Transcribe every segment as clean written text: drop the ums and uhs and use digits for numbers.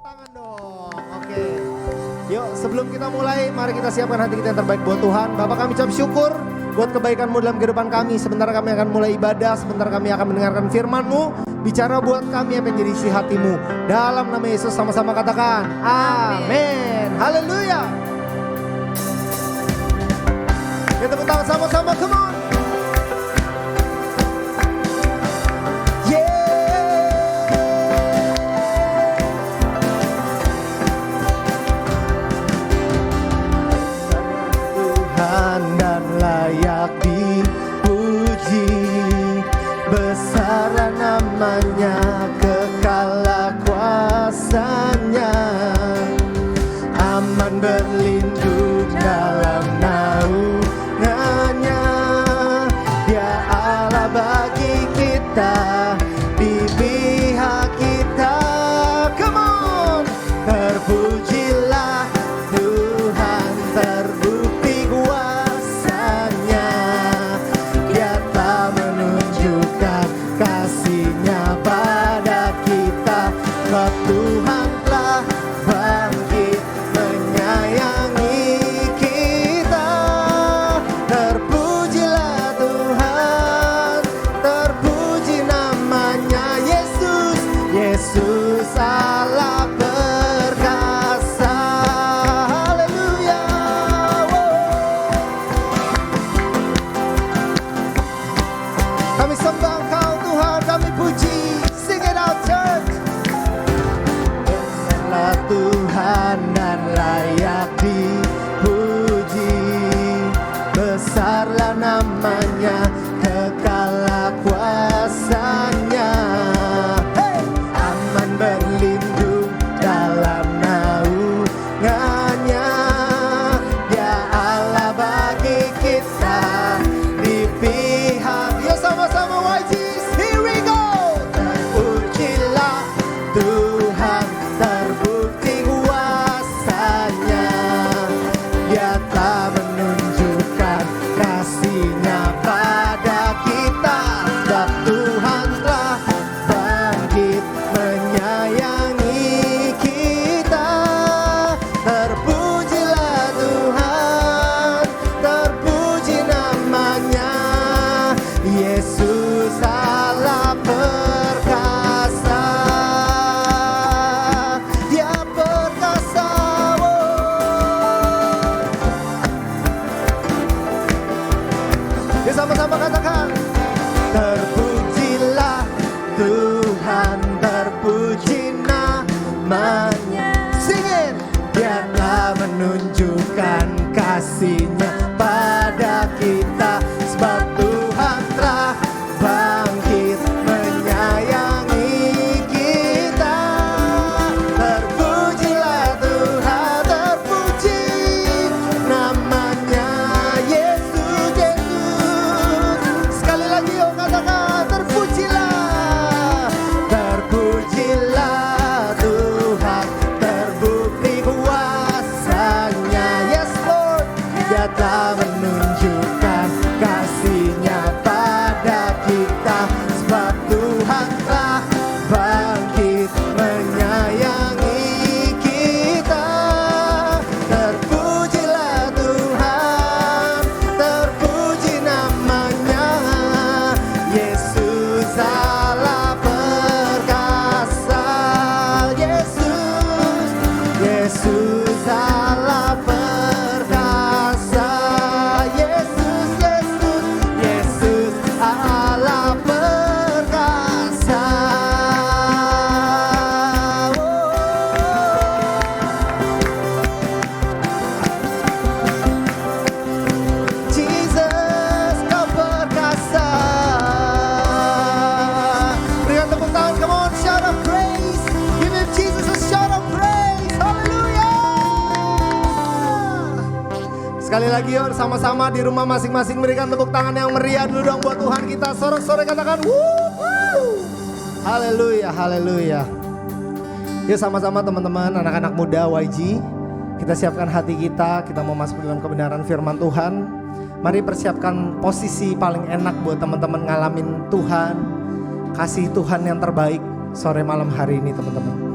tangan dong. Oke. Yuk sebelum kita mulai, mari kita siapkan hati kita yang terbaik buat Tuhan. Bapak kami ucap syukur buat kebaikan-Mu dalam kehidupan kami. Sebentar kami akan mulai ibadah, sebentar kami akan mendengarkan firman-Mu. Bicara buat kami apa yang jadi isi hati-Mu. Dalam nama Yesus sama-sama katakan, amin. Haleluya. Kita tepuk tangan sama-sama, come on. Dan layak dipuji, besar namanya, kekal kuasanya, aman berlindung dalam naungannya. Dia Allah bagi kita, di pihak kita. Come on, terpujilah Tuhan, terbukti kuasanya. Dia tak menunjukkan kasih-Nya pada kita. Sebab Tuhan telah bangkit menyayangi kita. Terpujilah Tuhan, terpuji namanya Yesus. Yesus Allah perkasa. Haleluya. Kami sembah Engkau Tuhan, kami puji. Sing it out church. Besarlah Tuhan dan layak dipuji, besarlah namanya, kekal kuasanya. Hey! Aman berlindung dalam naungannya. Dia Allah bagi kita, di pihak. Yuk sama-sama YGs, here we go. Terpujilah Tuhan, terbukti kuasanya. Dia telah menunjukkan kasih-Nya pada kita. Sebab Tuhan telah bangkit menyayangi kita. Terpujilah Tuhan, terpuji namanya, Yesus Allah perkasa. Dia perkasa. Ya sama-sama katakan, terpujilah Tuhan, terpuji namanya. Singin. Dia telah menunjukkan kasih-Nya pada kita. Sebab Tuhan telah bangkit menyayangi kita. Terpujilah Tuhan, terpuji namanya Yesus, Yesus. Sekali lagi yuk katakan, terpujilah. Terpujilah Tuhan, terbukti kuasanya. Yes Lord. Dia telah menunjukkan kasih-Nya pada kita. Sebab Tuhan telah bangkit menyayangi kita. Terpujilah Tuhan, terpuji namanya, Yesus Allah perkasa. Yesus, Yesus Allah perkasa. Yesus, Yesus, Yesus Allah perkasa. Jesus, Kau perkasa. Berikan tepuk tangan, come on, shout of praise. Give him Jesus a shout of praise. Hallelujah. Sekali lagi yuk sama-sama di rumah masing-masing berikan tepuk tangan yang meriah dulu dong buat Tuhan kita. Sorak-sorai katakan wuh. Haleluya, haleluya. Yuk sama-sama teman-teman, anak-anak muda YG. Kita siapkan hati kita mau masuk dalam kebenaran firman Tuhan. Mari persiapkan posisi paling enak buat teman-teman ngalamin Tuhan. Kasih Tuhan yang terbaik sore malam hari ini teman-teman.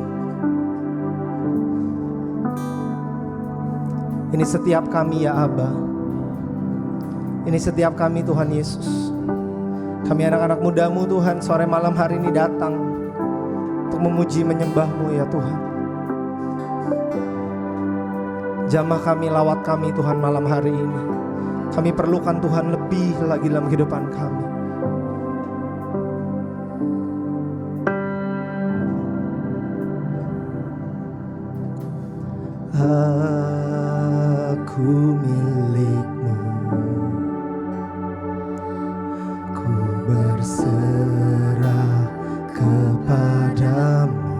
Ini setiap kami ya Aba. Ini setiap kami Tuhan Yesus. Kami anak-anak muda-Mu Tuhan, sore malam hari ini datang untuk memuji menyembah-Mu ya Tuhan. Jamah kami, lawat kami Tuhan malam hari ini. Kami perlukan Tuhan lebih lagi dalam kehidupan kami. Aku milik-Mu, ku berserah kepadamu.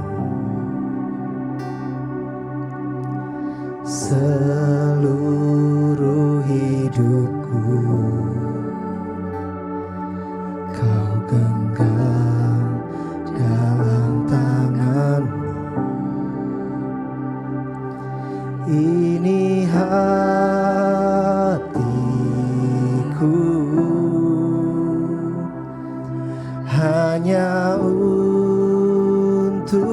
Seluruh hidupku Kau genggam dalam tangan-Mu. Ini hatiku hanya untuk-Mu.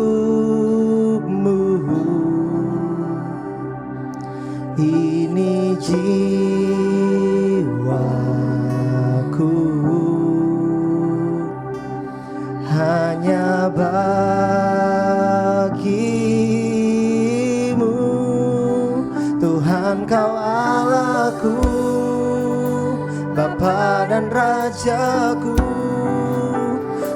Ini jiwaku hanya bagi-Mu. Tuhan Kau Allahku, Bapa dan Rajaku,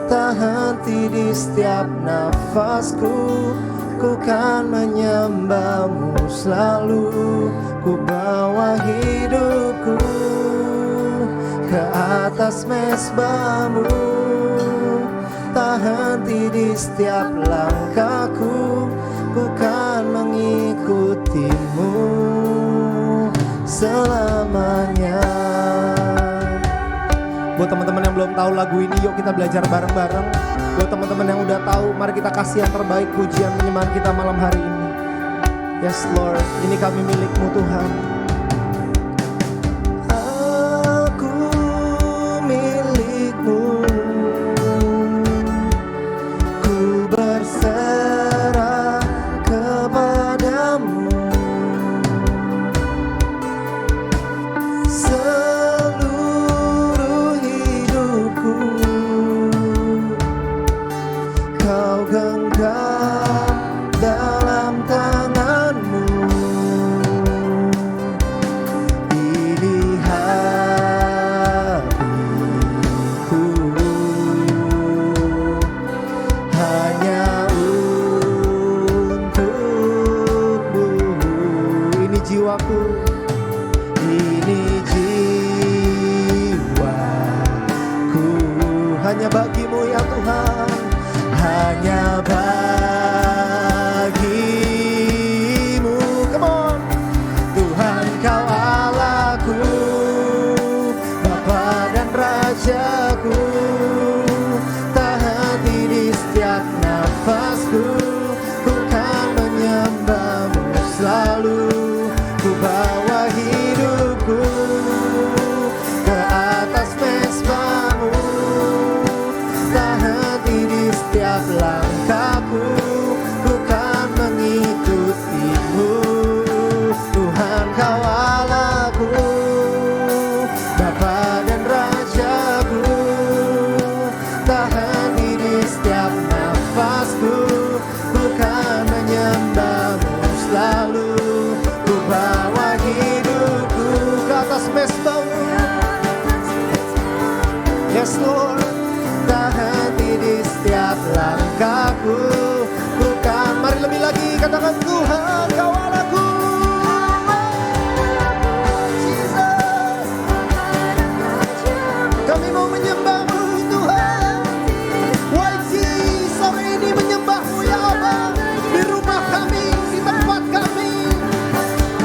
tak henti di setiap nafasku. Ku kan menyembah-Mu selalu. Ku bawa hidupku ke atas mezbah-Mu, tak henti di setiap langkahku. Ku kan mengikuti-Mu selamanya. Buat teman-teman yang belum tahu lagu ini, yuk kita belajar bareng-bareng. Buat teman-teman yang udah tahu, mari kita kasih yang terbaik pujian penyembahan kita malam hari ini. Yes Lord, ini kami milik-Mu Tuhan. Aku milik-Mu, ku berserah kepadamu. Seluruh hidupku Kau genggam dalam tangan-Mu. Ini hatiku hanya untuk-Mu. Ini jiwaku, ini jiwaku hanya bagi-Mu ya Tuhan. Hanya bagi-Mu. Come on. Tuhan Kau Allahku, Bapa dan Rajaku, tak henti di setiap nafasku. Ku kan menyembah-Mu selalu. Ku bawa hidupku ke atas mezbah-Mu, tak henti di setiap langkahku. Ku kan mengikuti-Mu. Tuhan Kau Allahku, Bapa dan Rajaku, tak henti di setiap nafasku. Ku kan menyembah-Mu selalu. Ku bawa hidupku ke atas mezbah-Mu. Yes Lord, tak henti di setiap langkahku. Ku kan, mari lebih lagi katakan Tuhan Kau Allahku. Jesus, kami mau menyembah-Mu Tuhan. YG sore ini menyembah-Mu ya Allah. Di rumah kami, di tempat kami,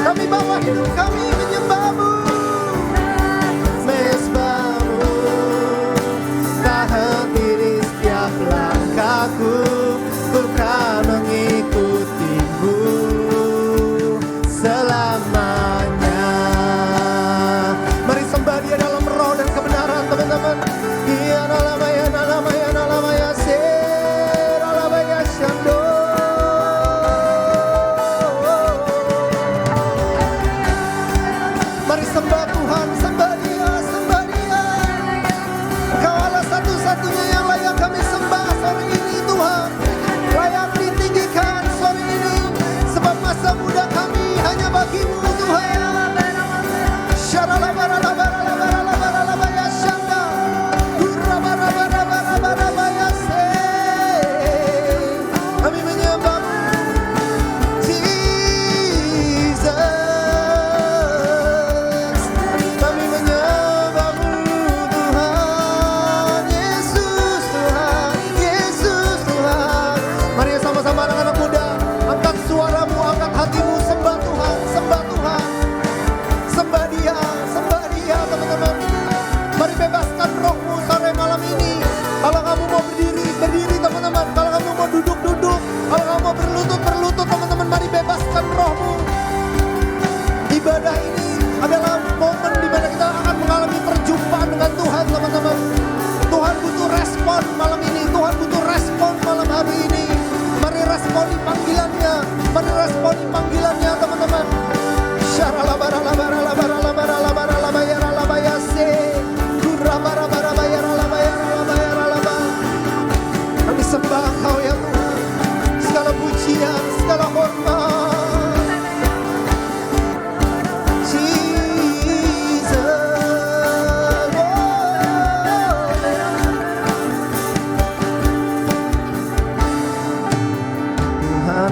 kami bawa hidup kami menyembah-Mu. Mezbah-Mu tak henti di setiap langkahku. Ku kan mengikuti-Mu.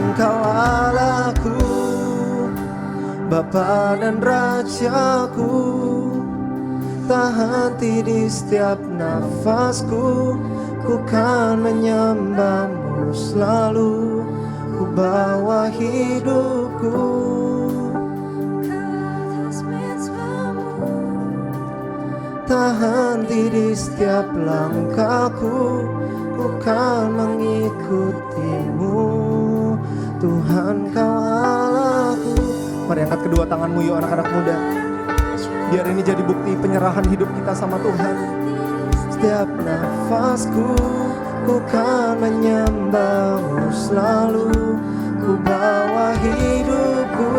Engkau Allahku, Bapa dan Rajaku, tak henti di setiap nafasku, ku kan menyembahmu selalu, ku bawa hidupku. Tak henti di setiap langkahku, ku kan mengikutimu. Tuhan Kau Allahku. Mari angkat kedua tanganmu yuk anak-anak muda. Biar ini jadi bukti penyerahan hidup kita sama Tuhan. Setiap nafasku, ku kan menyembahmu selalu, ku bawa hidupku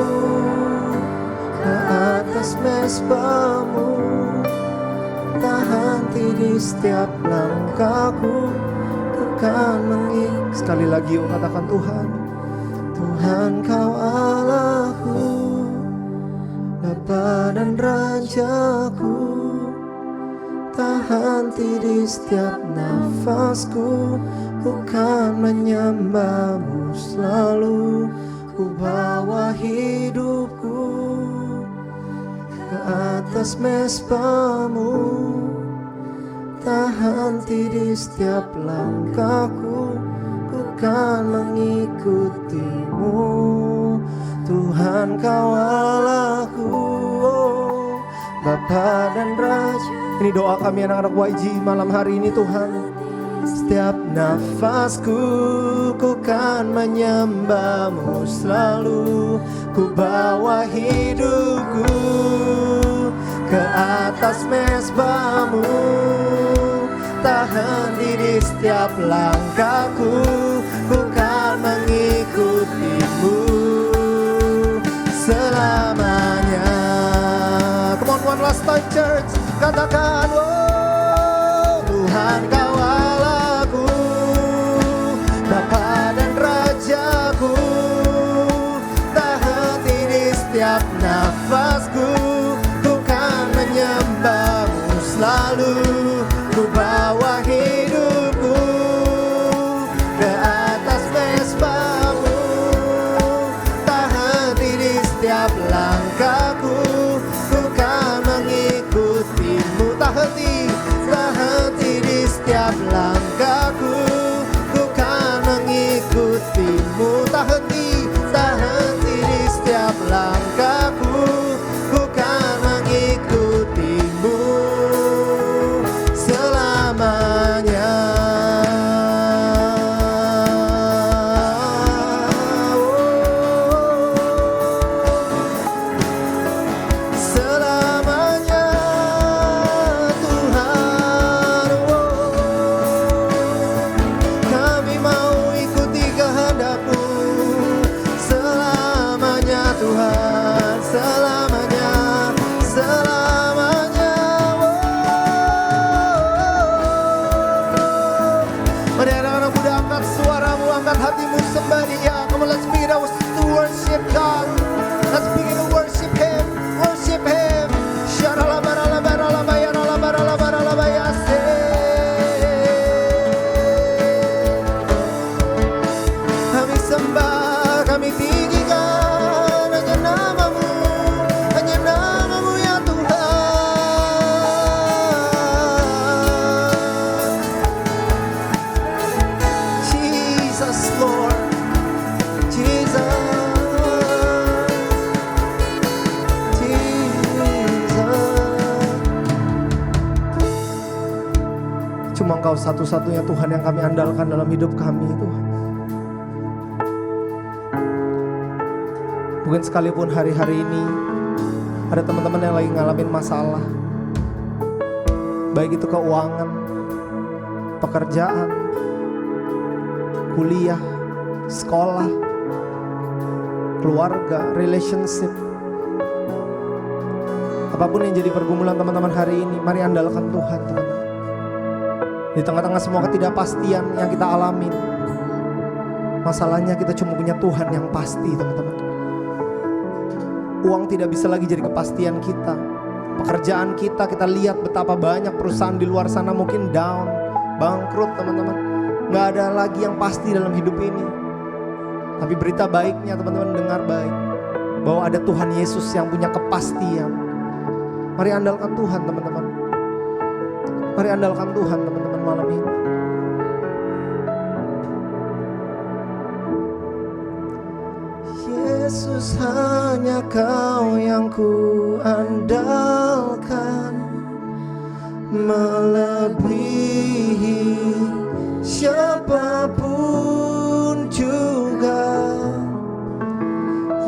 ke atas mezbamu. Tak henti di setiap langkahku, ku kan mengikut. Sekali lagi yuk katakan Tuhan. Tuhan Kau Allahku, Bapa dan Rajaku, tak henti di setiap nafasku, ku kan menyembahmu selalu, ku bawa hidupku ke atas mezbamu. Tak henti di setiap langkahku, ku kan mengikutimu. Tuhan Kau Allahku, Bapa dan Raja. Ini doa kami anak-anak YG malam hari ini Tuhan. Setiap nafasku, ku kan menyembahmu selalu, ku bawa hidupku ke atas mezbamu. Tak henti di setiap langkahku, ku kan mengikutimu selamanya. Come on, one last time church. Katakan, oh Tuhan Kau Allahku, Bapa dan Rajaku, tak henti di setiap nafasku, ku kan menyembahmu selalu, ku bawa hidupku ke atas mezbamu. Tak henti di setiap langkahku, ku kan mengikutimu. Tak henti di setiap langkahku, ku kan mengikutimu. Tak henti di setiap langkahku, ku kan mengikutimu selamanya. Selamanya Tuhan, kami mau ikuti kehendak-Mu selamanya Tuhan, selamanya, selamanya. Mari anak-anak muda angkat suaramu, angkat hatimu, sembah Dia. Come on, let's begin to worship God. Let's begin to worship Him, worship Him. Kami sembah, kami tinggikan hanya nama-Mu, hanya nama-Mu ya Tuhan. Jesus Lord, Jesus, cuma Engkau satu-satunya Tuhan yang kami andalkan dalam hidup kami Tuhan. Mungkin sekalipun hari-hari ini ada teman-teman yang lagi ngalamin masalah, baik itu keuangan, pekerjaan, kuliah, sekolah, keluarga, relationship. Apapun yang jadi pergumulan teman-teman hari ini, mari andalkan Tuhan teman-teman. Di tengah-tengah semua ketidakpastian yang kita alamin, masalahnya kita cuma punya Tuhan yang pasti teman-teman. Uang tidak bisa lagi jadi kepastian kita. Pekerjaan kita lihat betapa banyak perusahaan di luar sana mungkin down, bangkrut teman-teman. Gak ada lagi yang pasti dalam hidup ini. Tapi berita baiknya teman-teman dengar baik, bahwa ada Tuhan Yesus yang punya kepastian. Mari andalkan Tuhan teman-teman. Mari andalkan Tuhan teman-teman malam ini. Yesus, hanya Kau yang ku andalkan, melebihi siapapun juga.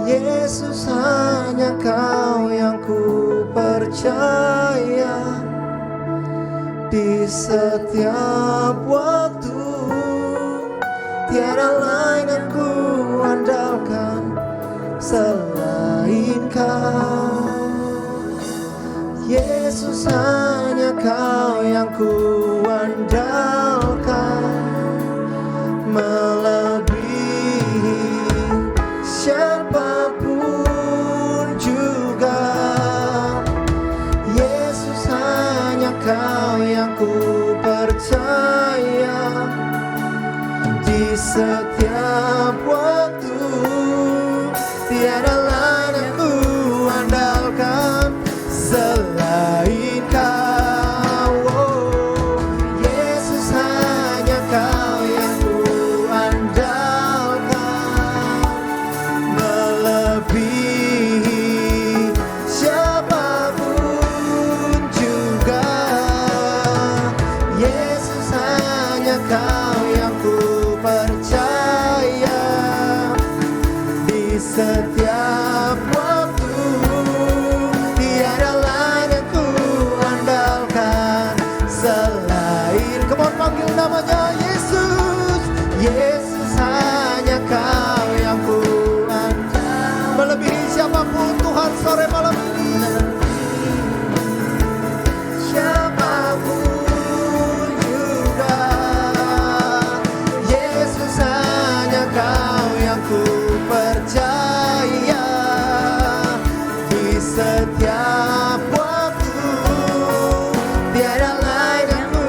Yesus, hanya Kau yang ku percaya, di setiap waktu tiada lain yang ku andalkan selain Kau. Yesus, hanya Kau yang ku andalkan, melebihi siapapun juga. Yesus, hanya Kau yang ku percaya, di setiap waktu tiada lain yang ku andalkan selain Kau. Oh, Yesus, hanya Kau yang ku andalkan, melebihi siapapun juga. Yesus, hanya Kau yang ku percaya, di setiap waktu tiada lain yang ku andalkan selain. Come on, panggil namanya Yesus. Yesus, hanya Kau yang ku andalkan, melebihi siapapun Tuhan sore malam ini. Siapapun juga. Yesus, hanya Kau yang ku percaya, di setiap waktu tiada lain yang ku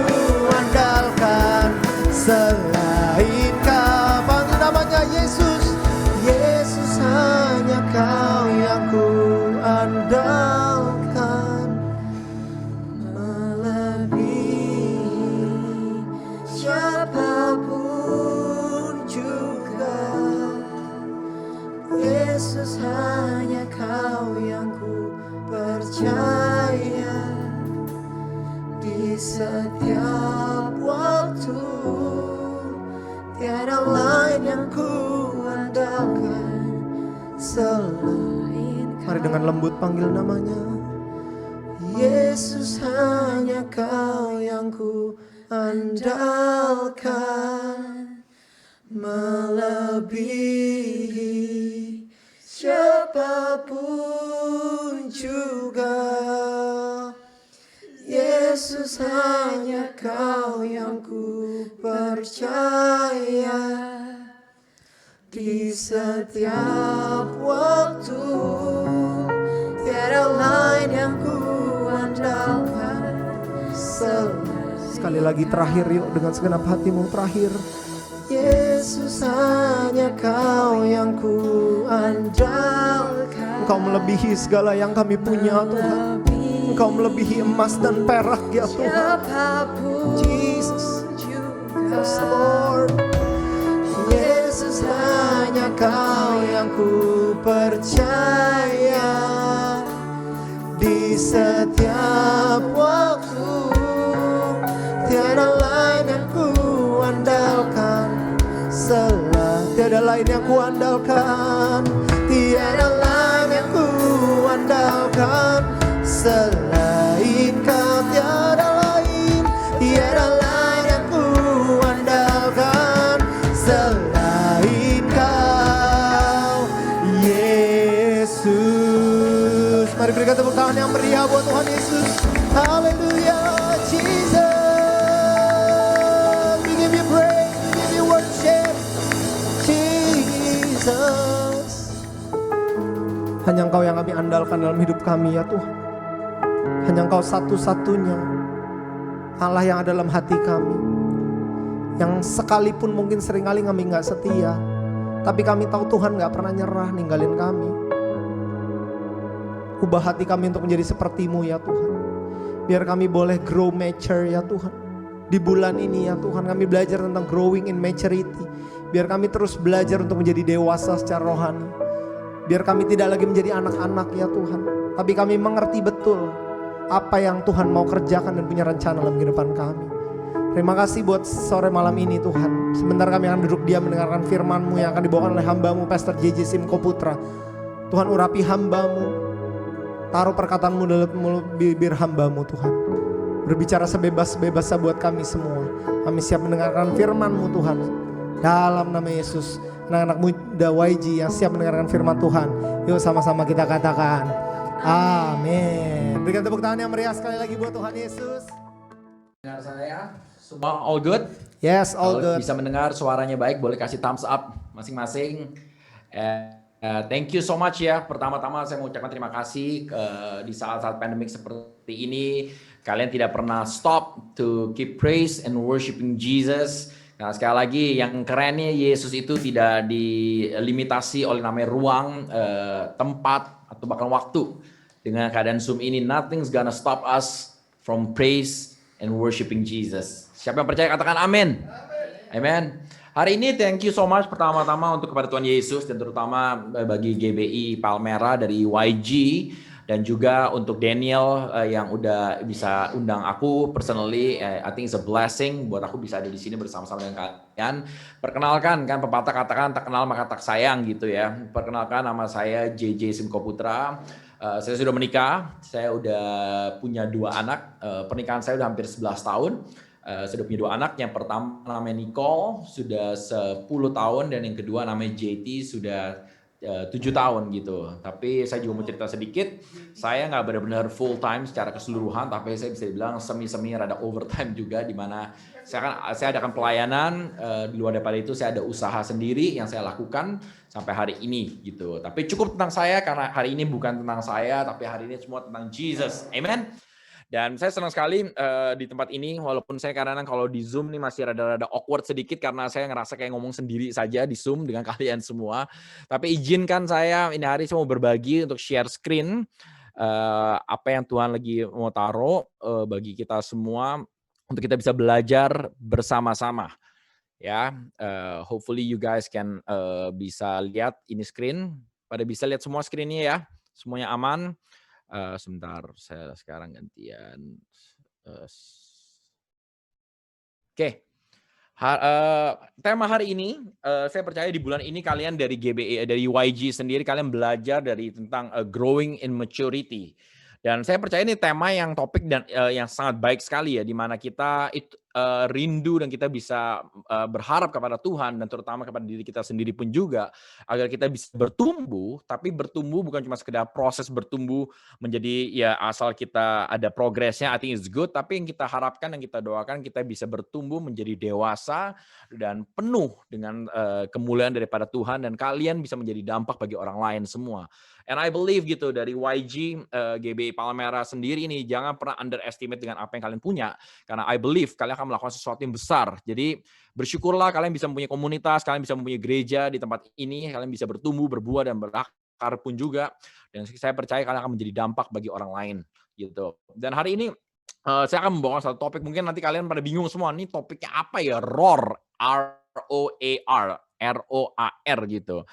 andalkan selain Kau. Panggil namanya Yesus. Yesus, hanya Kau yang ku andalkan, melebihi siapapun juga. Yesus, hanya Kau yang ku percaya, di setiap waktu tiada lain yang ku andalkan selain Kau. Mari dengan lembut panggil namanya. Yesus, hanya Kau yang ku andalkan, melebihi siapapun juga. Yesus, hanya Kau yang ku percaya, di setiap waktu tiada lain yang ku andalkan selain. Sekali lagi terakhir yuk, dengan segenap hatimu terakhir. Yesus, hanya Kau yang ku andalkan. Engkau melebihi segala yang kami punya Tuhan. Engkau melebihi emas dan perak ya Tuhan. Jesus, yes Lord. Yesus, hanya Kau yang ku percaya, di setiap waktu tiada lain yang ku andalkan tiada lain yang ku andalkan, tiada lain yang ku andalkan selain Kau. Tiada lain yang ku andalkan selain Kau, Yesus. Mari berikan tepuk tangan yang meriah buat Tuhan Yesus. Haleluya, Jesus. We give you praise, we give you worship, Jesus. Hanya Engkau yang kami andalkan dalam hidup kami ya Tuhan. Hanya Engkau satu-satunya Allah yang ada dalam hati kami, yang sekalipun mungkin seringkali kami gak setia, Tapi kami tahu Tuhan gak pernah nyerah ninggalin kami. Ubah hati kami untuk menjadi seperti-Mu ya Tuhan. Biar kami boleh grow mature ya Tuhan. Di bulan ini ya Tuhan kami belajar tentang growing in maturity. Biar kami terus belajar untuk menjadi dewasa secara rohani. Biar kami tidak lagi menjadi anak-anak ya Tuhan. Tapi kami mengerti betul apa yang Tuhan mau kerjakan dan punya rencana dalam kehidupan kami. Terima kasih buat sore malam ini Tuhan. Sebentar kami akan duduk diam mendengarkan firman-Mu yang akan dibawakan oleh hamba-Mu Pastor JJ Simko Putra. Tuhan urapi hamba-Mu. Taruh perkataan-Mu dalam mulut bibir hamba-Mu Tuhan. Berbicara sebebas-bebasnya buat kami semua. Kami siap mendengarkan firman-Mu Tuhan. Dalam nama Yesus. Anak-anak muda YG yang siap mendengarkan firman Tuhan. Yuk sama-sama kita katakan amin. Berikan tepuk tangan yang meriah sekali lagi buat Tuhan Yesus. Dengar saya semua all good? Yes, all Kalau good. bisa mendengar suaranya baik, boleh kasih thumbs up masing-masing. Thank you so much ya. Pertama-tama saya mau ucapkan terima kasih di saat-saat pandemik seperti ini. Kalian tidak pernah stop to keep praise and worshiping Jesus. Nah sekali lagi yang kerennya Yesus itu tidak dilimitasi oleh namanya ruang, tempat, atau bahkan waktu. Dengan keadaan Zoom ini, nothing's gonna stop us from praise and worshiping Jesus. Siapa yang percaya katakan amin. Amen. Hari ini thank you so much pertama-tama untuk kepada Tuhan Yesus dan terutama bagi GBI Palmera dari YG dan juga untuk Daniel yang udah bisa undang aku personally. I think it's a blessing buat aku bisa ada di sini bersama-sama dengan kalian. Perkenalkan kan pepatah katakan tak kenal maka tak sayang gitu ya. Perkenalkan nama saya JJ Simko Putra. Saya sudah menikah, saya udah punya 2 anak, pernikahan saya udah hampir 11 tahun, saya udah punya 2 anak, yang pertama namanya Nicole, sudah 10 tahun, dan yang kedua namanya JT, sudah 7 tahun gitu. Tapi saya juga mau cerita sedikit, saya nggak benar-benar full time secara keseluruhan, tapi saya bisa dibilang semi-semi rada overtime juga, di mana saya adakan pelayanan, di luar daripada itu saya ada usaha sendiri yang saya lakukan sampai hari ini gitu. Tapi cukup tentang saya karena hari ini bukan tentang saya, tapi hari ini semua tentang Jesus. Amen. Dan saya senang sekali di tempat ini, walaupun saya kadang-kadang kalau di Zoom nih masih rada-rada awkward sedikit karena saya ngerasa kayak ngomong sendiri saja di Zoom dengan kalian semua. Tapi izinkan saya ini hari saya mau berbagi untuk share screen apa yang Tuhan lagi mau taruh bagi kita semua untuk kita bisa belajar bersama-sama. Ya, hopefully you guys can bisa lihat ini screen. Pada bisa lihat semua screen-nya ya, semuanya aman. Sebentar, saya sekarang gantian. Oke. Tema hari ini, saya percaya di bulan ini kalian dari GBI, dari YG sendiri kalian belajar dari tentang growing in maturity. Dan saya percaya ini tema yang topik dan yang sangat baik sekali ya, di mana kita itu rindu dan kita bisa berharap kepada Tuhan dan terutama kepada diri kita sendiri pun juga agar kita bisa bertumbuh, tapi bertumbuh bukan cuma sekedar proses bertumbuh menjadi ya asal kita ada progresnya, I think it's good, tapi yang kita harapkan, yang kita doakan kita bisa bertumbuh menjadi dewasa dan penuh dengan kemuliaan daripada Tuhan dan kalian bisa menjadi dampak bagi orang lain semua. And I believe gitu dari YG GBI Palmera sendiri ini jangan pernah underestimate dengan apa yang kalian punya karena I believe kalian akan melakukan sesuatu yang besar. Jadi bersyukurlah kalian bisa mempunyai komunitas, kalian bisa mempunyai gereja di tempat ini, kalian bisa bertumbuh, berbuah dan berakar pun juga. Dan saya percaya kalian akan menjadi dampak bagi orang lain gitu. Dan hari ini saya akan membawa satu topik, mungkin nanti kalian pada bingung semua, nih topiknya apa ya? ROAR, R-O-A-R, R-O-A-R gitu.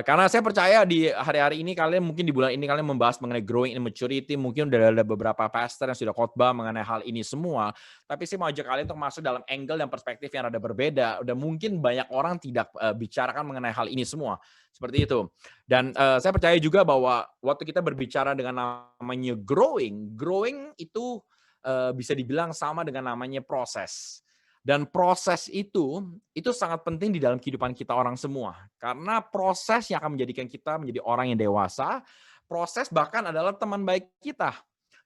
Karena saya percaya di hari-hari ini kalian mungkin di bulan ini kalian membahas mengenai growing in maturity, mungkin udah ada beberapa pastor yang sudah khotbah mengenai hal ini semua, tapi saya mau ajak kalian untuk masuk dalam angle dan perspektif yang rada berbeda. Udah mungkin banyak orang tidak bicarakan mengenai hal ini semua, seperti itu. Dan saya percaya juga bahwa waktu kita berbicara dengan namanya growing itu bisa dibilang sama dengan namanya proses. Dan proses itu sangat penting di dalam kehidupan kita orang semua. Karena proses yang akan menjadikan kita menjadi orang yang dewasa, proses bahkan adalah teman baik kita.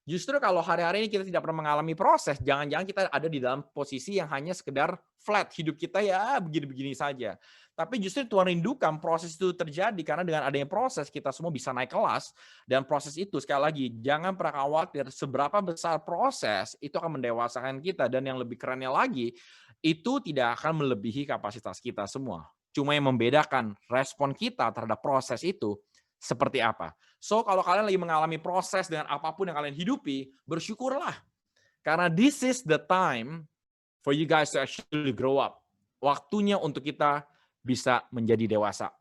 Justru kalau hari-hari ini kita tidak pernah mengalami proses, jangan-jangan kita ada di dalam posisi yang hanya sekedar flat, hidup kita ya begini-begini saja. Tapi justru Tuhan rindukan proses itu terjadi karena dengan adanya proses kita semua bisa naik kelas. Dan proses itu sekali lagi jangan pernah khawatir seberapa besar proses itu akan mendewasakan kita. Dan yang lebih kerennya lagi itu tidak akan melebihi kapasitas kita semua. Cuma yang membedakan respon kita terhadap proses itu seperti apa. So, kalau kalian lagi mengalami proses dengan apapun yang kalian hidupi, bersyukurlah. Karena this is the time for you guys to actually grow up. Waktunya untuk kita bisa menjadi dewasa.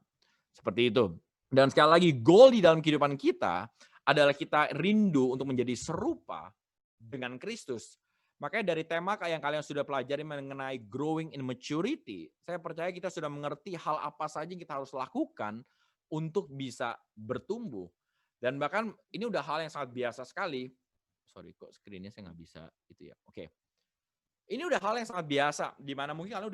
Seperti itu. Dan sekali lagi, goal di dalam kehidupan kita adalah kita rindu untuk menjadi serupa dengan Kristus. Makanya dari tema yang kalian sudah pelajari mengenai growing in maturity, saya percaya kita sudah mengerti hal apa saja yang kita harus lakukan untuk bisa bertumbuh. Dan bahkan ini udah hal yang sangat biasa sekali. Sorry, kok screen-nya saya nggak bisa itu ya. Oke. Ini udah hal yang sangat biasa, di mana mungkin kalian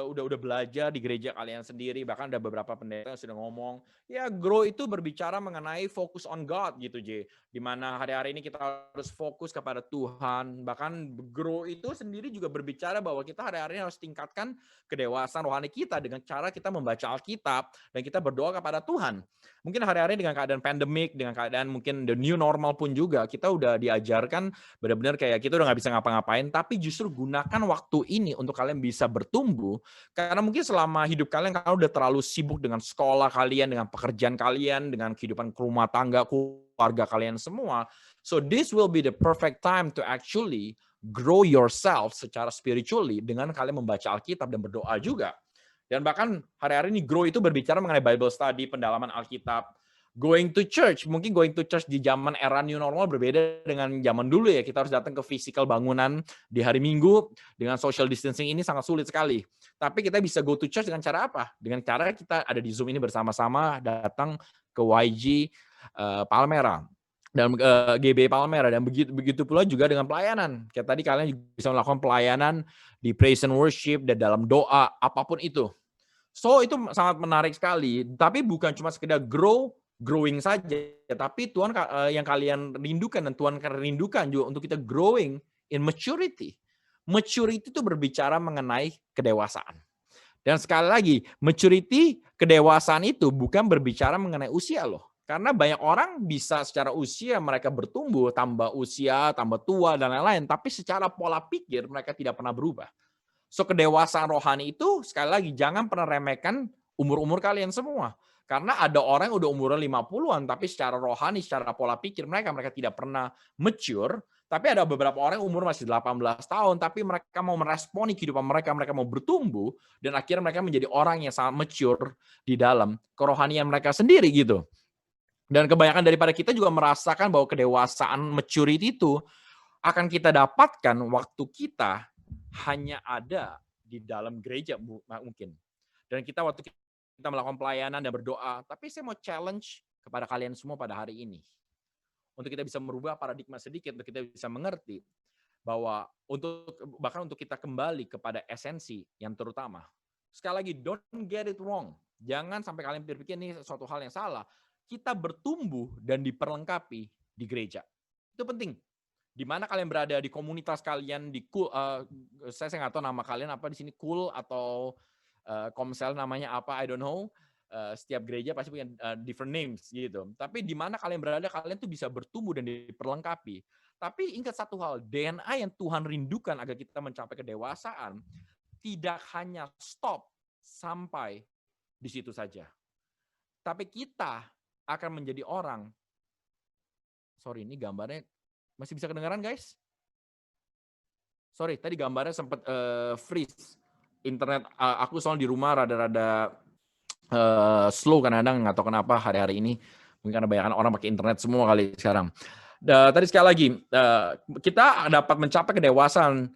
udah belajar di gereja kalian sendiri, bahkan ada beberapa pendeta yang sudah ngomong, ya grow itu berbicara mengenai fokus on God gitu, J. Di mana hari-hari ini kita harus fokus kepada Tuhan, bahkan grow itu sendiri juga berbicara bahwa kita hari-hari ini harus tingkatkan kedewasaan rohani kita dengan cara kita membaca Alkitab dan kita berdoa kepada Tuhan. Mungkin hari-hari dengan keadaan pandemik, dengan keadaan mungkin the new normal pun juga, kita udah diajarkan benar-benar kayak kita udah nggak bisa ngapa-ngapain, tapi justru gunakan waktu ini untuk kalian bisa bertumbuh, karena mungkin selama hidup kalian udah terlalu sibuk dengan sekolah kalian, dengan pekerjaan kalian, dengan kehidupan rumah tangga, keluarga kalian semua. So this will be the perfect time to actually grow yourself secara spiritually dengan kalian membaca Alkitab dan berdoa juga. Dan bahkan hari-hari ini grow itu berbicara mengenai Bible study, pendalaman Alkitab, going to church. Mungkin going to church di zaman era new normal berbeda dengan zaman dulu ya. Kita harus datang ke physical bangunan di hari Minggu. Dengan social distancing ini sangat sulit sekali. Tapi kita bisa go to church dengan cara apa? Dengan cara kita ada di Zoom ini bersama-sama datang ke YG Palmera dan GB Palmera, dan begitu pula juga dengan pelayanan. Kayak tadi kalian juga bisa melakukan pelayanan di praise and worship dan dalam doa apapun itu. So itu sangat menarik sekali. Tapi bukan cuma sekedar growing saja, tapi Tuhan yang kalian rindukan dan Tuhan rindukan juga untuk kita growing in maturity. Maturity itu berbicara mengenai kedewasaan. Dan sekali lagi, maturity, kedewasaan itu bukan berbicara mengenai usia loh. Karena banyak orang bisa secara usia mereka bertumbuh, tambah usia, tambah tua, dan lain-lain. Tapi secara pola pikir mereka tidak pernah berubah. So kedewasaan rohani itu, sekali lagi, jangan pernah remehkan umur-umur kalian semua. Karena ada orang yang udah umurnya 50-an, tapi secara rohani, secara pola pikir mereka tidak pernah mature. Tapi ada beberapa orang yang umur masih 18 tahun, tapi mereka mau meresponi kehidupan mereka mau bertumbuh, dan akhirnya mereka menjadi orang yang sangat mature di dalam kerohanian mereka sendiri gitu. Dan kebanyakan daripada kita juga merasakan bahwa kedewasaan maturity itu akan kita dapatkan waktu kita hanya ada di dalam gereja mungkin. Dan kita waktu kita melakukan pelayanan dan berdoa, tapi saya mau challenge kepada kalian semua pada hari ini. Untuk kita bisa merubah paradigma sedikit, untuk kita bisa mengerti bahwa bahkan untuk kita kembali kepada esensi yang terutama. Sekali lagi, don't get it wrong. Jangan sampai kalian berpikir ini suatu hal yang salah. Kita bertumbuh dan diperlengkapi di gereja. Itu penting. Di mana kalian berada, di komunitas kalian, di cool, saya nggak tahu nama kalian apa di sini, cool atau komsel namanya apa, I don't know. Setiap gereja pasti punya different names gitu. Tapi di mana kalian berada, kalian tuh bisa bertumbuh dan diperlengkapi. Tapi ingat satu hal, DNA yang Tuhan rindukan agar kita mencapai kedewasaan tidak hanya stop sampai di situ saja. Tapi kita akan menjadi orang. Sorry, ini gambarnya masih bisa kedengaran, guys? Sorry, tadi gambarnya sempat freeze. Internet aku soal di rumah rada-rada slow kadang-kadang, nggak tahu kenapa hari-hari ini. Mungkin karena banyak orang pakai internet semua kali sekarang. Tadi sekali lagi, kita dapat mencapai kedewasaan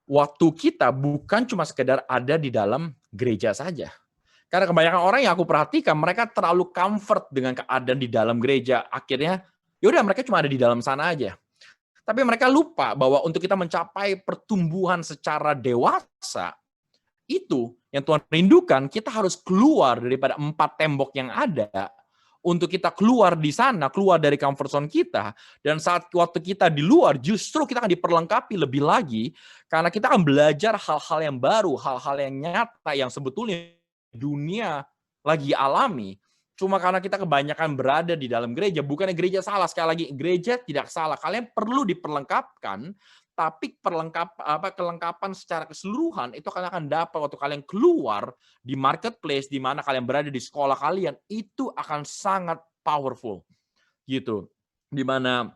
waktu kita bukan cuma sekedar ada di dalam gereja saja. Karena kebanyakan orang yang aku perhatikan, mereka terlalu comfort dengan keadaan di dalam gereja. Akhirnya, yaudah mereka cuma ada di dalam sana aja. Tapi mereka lupa bahwa untuk kita mencapai pertumbuhan secara dewasa, itu yang Tuhan rindukan, kita harus keluar daripada 4 tembok yang ada, untuk kita keluar di sana, keluar dari comfort zone kita, dan saat waktu kita di luar, justru kita akan diperlengkapi lebih lagi, karena kita akan belajar hal-hal yang baru, hal-hal yang nyata, yang sebetulnya dunia lagi alami. Cuma karena kita kebanyakan berada di dalam gereja, bukannya gereja salah, sekali lagi, gereja tidak salah, kalian perlu diperlengkapkan, tapi kelengkapan secara keseluruhan itu kalian akan dapat waktu kalian keluar di marketplace di mana kalian berada di sekolah kalian, itu akan sangat powerful gitu. Di mana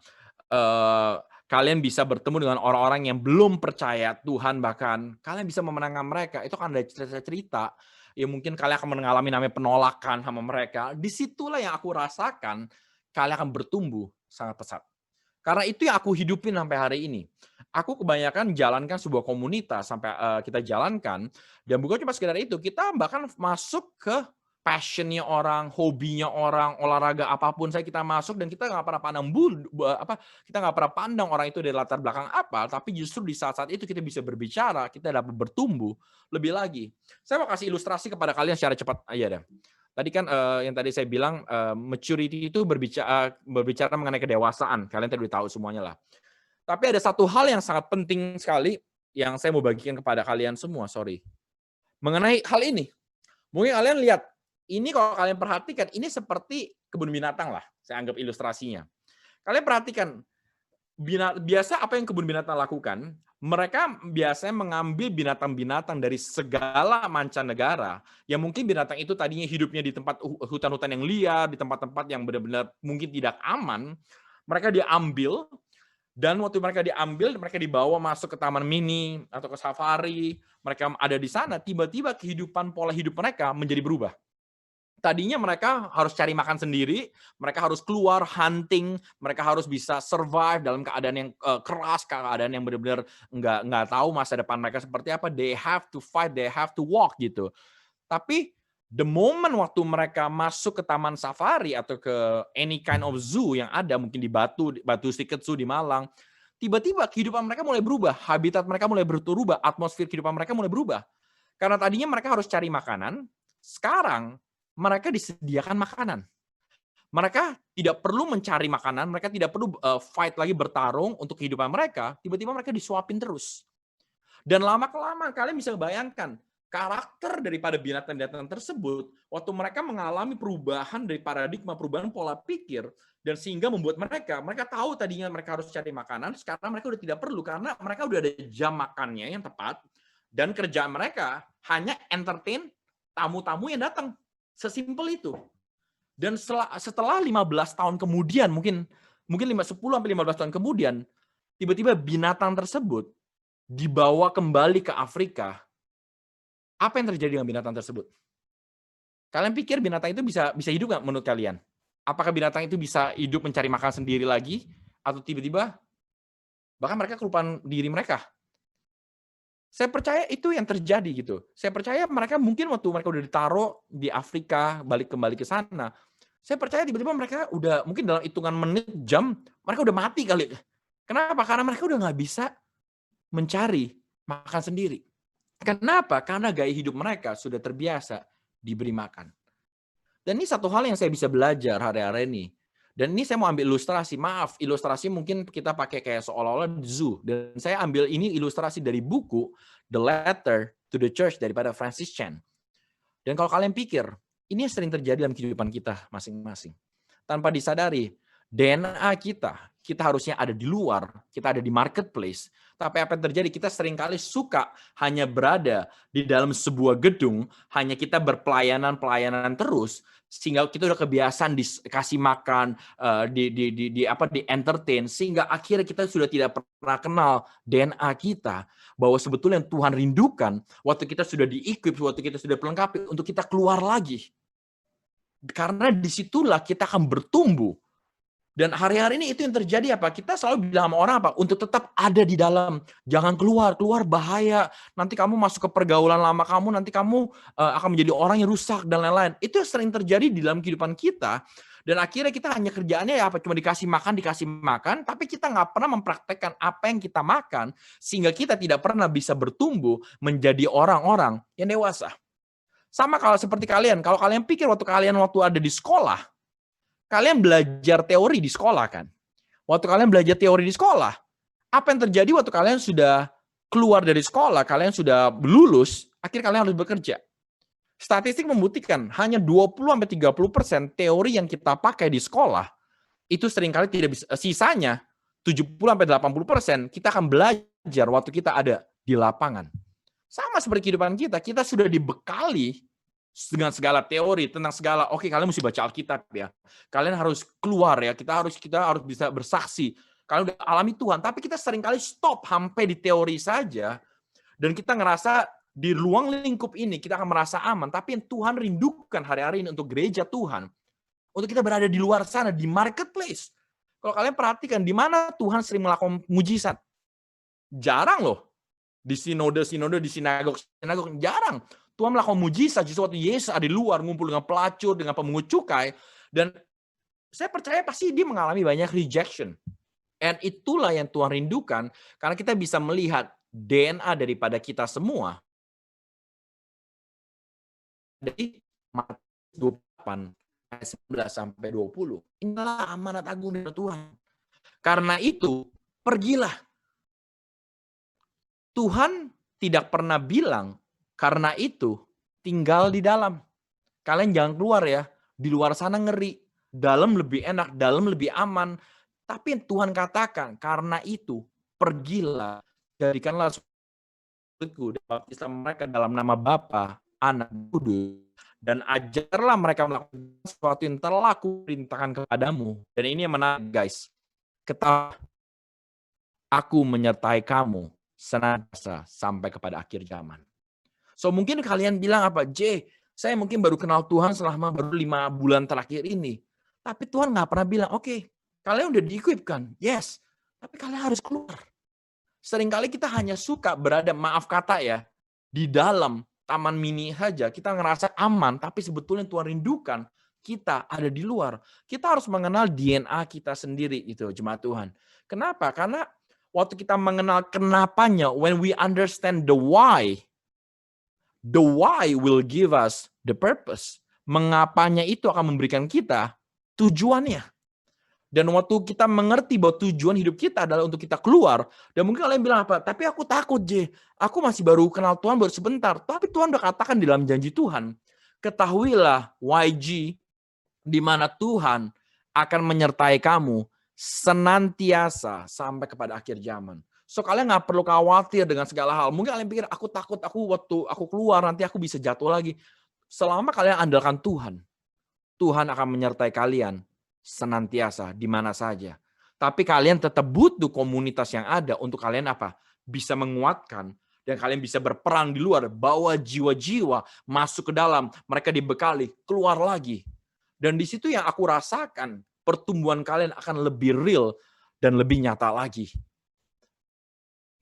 kalian bisa bertemu dengan orang-orang yang belum percaya Tuhan, bahkan kalian bisa memenangkan mereka. Itu kan ada cerita-cerita ya, mungkin kalian akan mengalami namanya penolakan sama mereka. Disitulah yang aku rasakan kalian akan bertumbuh sangat pesat. Karena itu yang aku hidupin sampai hari ini. Aku kebanyakan jalankan sebuah komunitas sampai kita jalankan, dan bukan cuma sekedar itu, kita bahkan masuk ke passion-nya orang, hobinya orang, olahraga apapun kita masuk, dan kita nggak pernah pandang kita nggak pernah pandang orang itu dari latar belakang apa, tapi justru di saat-saat itu kita bisa berbicara, kita dapat bertumbuh lebih lagi. Saya mau kasih ilustrasi kepada kalian secara cepat aja deh. Tadi kan yang tadi saya bilang maturity itu berbicara mengenai kedewasaan. Kalian tadi udah tahu semuanya lah. Tapi ada satu hal yang sangat penting sekali yang saya mau bagikan kepada kalian semua, mengenai hal ini. Mungkin kalian lihat, ini kalau kalian perhatikan, ini seperti kebun binatang lah, saya anggap ilustrasinya. Kalian perhatikan, biasa apa yang kebun binatang lakukan? Mereka biasanya mengambil binatang-binatang dari segala mancanegara, yang mungkin binatang itu tadinya hidupnya di tempat hutan-hutan yang liar, di tempat-tempat yang benar-benar mungkin tidak aman. Mereka diambil, dan waktu mereka diambil, mereka dibawa masuk ke taman mini atau ke safari. Mereka ada di sana, tiba-tiba kehidupan pola hidup mereka menjadi berubah. Tadinya mereka harus cari makan sendiri, mereka harus keluar hunting, mereka harus bisa survive dalam keadaan yang keras, keadaan yang benar-benar nggak tahu masa depan mereka seperti apa. They have to fight, they have to walk gitu. Tapi the moment waktu mereka masuk ke taman safari atau ke any kind of zoo yang ada, mungkin di Batu Stiket Zoo di Malang, tiba-tiba kehidupan mereka mulai berubah, habitat mereka mulai berubah, atmosfer kehidupan mereka mulai berubah. Karena tadinya mereka harus cari makanan, sekarang mereka disediakan makanan. Mereka tidak perlu mencari makanan, mereka tidak perlu fight lagi, bertarung untuk kehidupan mereka, tiba-tiba mereka disuapin terus. Dan lama-kelamaan kalian bisa bayangkan, karakter daripada binatang-binatang tersebut, waktu mereka mengalami perubahan dari paradigma, perubahan pola pikir, dan sehingga membuat mereka tahu tadinya mereka harus cari makanan, sekarang mereka udah tidak perlu, karena mereka udah ada jam makannya yang tepat, dan kerjaan mereka hanya entertain tamu-tamu yang datang. Sesimpel itu. Dan setelah 15 tahun kemudian, mungkin 10-15 tahun kemudian, tiba-tiba binatang tersebut dibawa kembali ke Afrika. Apa yang terjadi dengan binatang tersebut? Kalian pikir binatang itu bisa hidup nggak menurut kalian? Apakah binatang itu bisa hidup mencari makan sendiri lagi? Atau tiba-tiba bahkan mereka kelupaan diri mereka? Saya percaya itu yang terjadi gitu. Saya percaya mereka mungkin waktu mereka udah ditaruh di Afrika, kembali ke sana, saya percaya tiba-tiba mereka udah mungkin dalam hitungan menit, jam, mereka udah mati kali. Kenapa? Karena mereka udah nggak bisa mencari makan sendiri. Kenapa? Karena gaya hidup mereka sudah terbiasa diberi makan. Dan ini satu hal yang saya bisa belajar hari-hari ini. Dan ini saya mau ambil ilustrasi. Maaf, ilustrasi mungkin kita pakai kayak seolah-olah zoo. Dan saya ambil ini ilustrasi dari buku The Letter to the Church daripada Francis Chan. Dan kalau kalian pikir, ini yang sering terjadi dalam kehidupan kita masing-masing. Tanpa disadari, DNA kita harusnya ada di luar, kita ada di marketplace. Tapi apa yang terjadi? Kita seringkali suka hanya berada di dalam sebuah gedung, hanya kita berpelayanan terus, sehingga kita udah kebiasaan dikasih makan, di entertain, sehingga akhirnya kita sudah tidak pernah kenal DNA kita, bahwa sebetulnya yang Tuhan rindukan waktu kita sudah di-equip, waktu kita sudah pelengkapi untuk kita keluar lagi. Karena disitulah kita akan bertumbuh. Dan hari-hari ini itu yang terjadi apa? Kita selalu bilang sama orang apa? Untuk tetap ada di dalam. Jangan keluar bahaya. Nanti kamu masuk ke pergaulan lama kamu, nanti kamu akan menjadi orang yang rusak dan lain-lain. Itu yang sering terjadi di dalam kehidupan kita. Dan akhirnya kita hanya kerjaannya ya apa? Cuma dikasih makan, tapi kita nggak pernah mempraktekkan apa yang kita makan, sehingga kita tidak pernah bisa bertumbuh menjadi orang-orang yang dewasa. Sama kalau seperti kalian. Kalau kalian pikir waktu ada di sekolah, kalian belajar teori di sekolah kan? Waktu kalian belajar teori di sekolah, apa yang terjadi waktu kalian sudah keluar dari sekolah, kalian sudah lulus, akhirnya kalian harus bekerja. Statistik membuktikan hanya 20-30% teori yang kita pakai di sekolah itu seringkali tidak bisa, sisanya 70-80% kita akan belajar belajar waktu kita ada di lapangan. Sama seperti kehidupan kita, kita sudah dibekali dengan segala teori tentang segala, oke, kalian mesti baca Alkitab ya. Kalian harus keluar ya, kita harus bisa bersaksi. Kalian udah alami Tuhan, tapi kita seringkali stop sampai di teori saja, dan kita ngerasa di ruang lingkup ini kita akan merasa aman, tapi yang Tuhan rindukan hari-hari ini untuk gereja Tuhan, untuk kita berada di luar sana, di marketplace. Kalau kalian perhatikan, di mana Tuhan sering melakukan mujizat? Jarang loh. Di sinode, di sinagog, jarang. Tuhan melakukan mujizat justru waktu Yesus ada di luar, ngumpul dengan pelacur, dengan pemungut cukai. Dan saya percaya pasti dia mengalami banyak rejection. And itulah yang Tuhan rindukan, karena kita bisa melihat DNA daripada kita semua. Dari Matius 28, ayat 11 sampai 20. Inilah amanat agung dari Tuhan. Karena itu, pergilah. Tuhan tidak pernah bilang, karena itu tinggal di dalam. Kalian jangan keluar ya. Di luar sana ngeri. Dalam lebih enak, dalam lebih aman. Tapi Tuhan katakan, karena itu pergilah. Jadikanlah muridku dan baptislah mereka dalam nama Bapa, Anak, Kudus. Dan ajarlah mereka melakukan sesuatu yang telah aku perintahkan kepadamu. Dan ini yang menarik guys. Ketahui, aku menyertai kamu senantiasa sampai kepada akhir zaman. So mungkin kalian bilang apa? Saya mungkin baru kenal Tuhan selama baru 5 bulan terakhir ini. Tapi Tuhan nggak pernah bilang, oke, kalian udah di-equip-kan? Yes. Tapi kalian harus keluar. Seringkali kita hanya suka berada, maaf kata ya, di dalam taman mini saja. Kita ngerasa aman, tapi sebetulnya Tuhan rindukan kita ada di luar. Kita harus mengenal DNA kita sendiri, itu jemaat Tuhan. Kenapa? Karena waktu kita mengenal kenapanya, when we understand the why will give us the purpose. Mengapanya itu akan memberikan kita tujuannya. Dan waktu kita mengerti bahwa tujuan hidup kita adalah untuk kita keluar, dan mungkin kalian bilang apa? Tapi aku takut, aku masih baru kenal Tuhan baru sebentar. Tapi Tuhan udah katakan di dalam janji Tuhan, ketahuilah YG, di mana Tuhan akan menyertai kamu senantiasa sampai kepada akhir zaman. So kalian nggak perlu khawatir dengan segala hal. Mungkin kalian pikir aku takut, waktu aku keluar nanti aku bisa jatuh lagi. Selama kalian andalkan Tuhan, Tuhan akan menyertai kalian senantiasa di mana saja. Tapi kalian tetap butuh komunitas yang ada untuk kalian apa? Bisa menguatkan dan kalian bisa berperang di luar, bawa jiwa-jiwa masuk ke dalam, mereka dibekali, keluar lagi. Dan di situ yang aku rasakan pertumbuhan kalian akan lebih real dan lebih nyata lagi.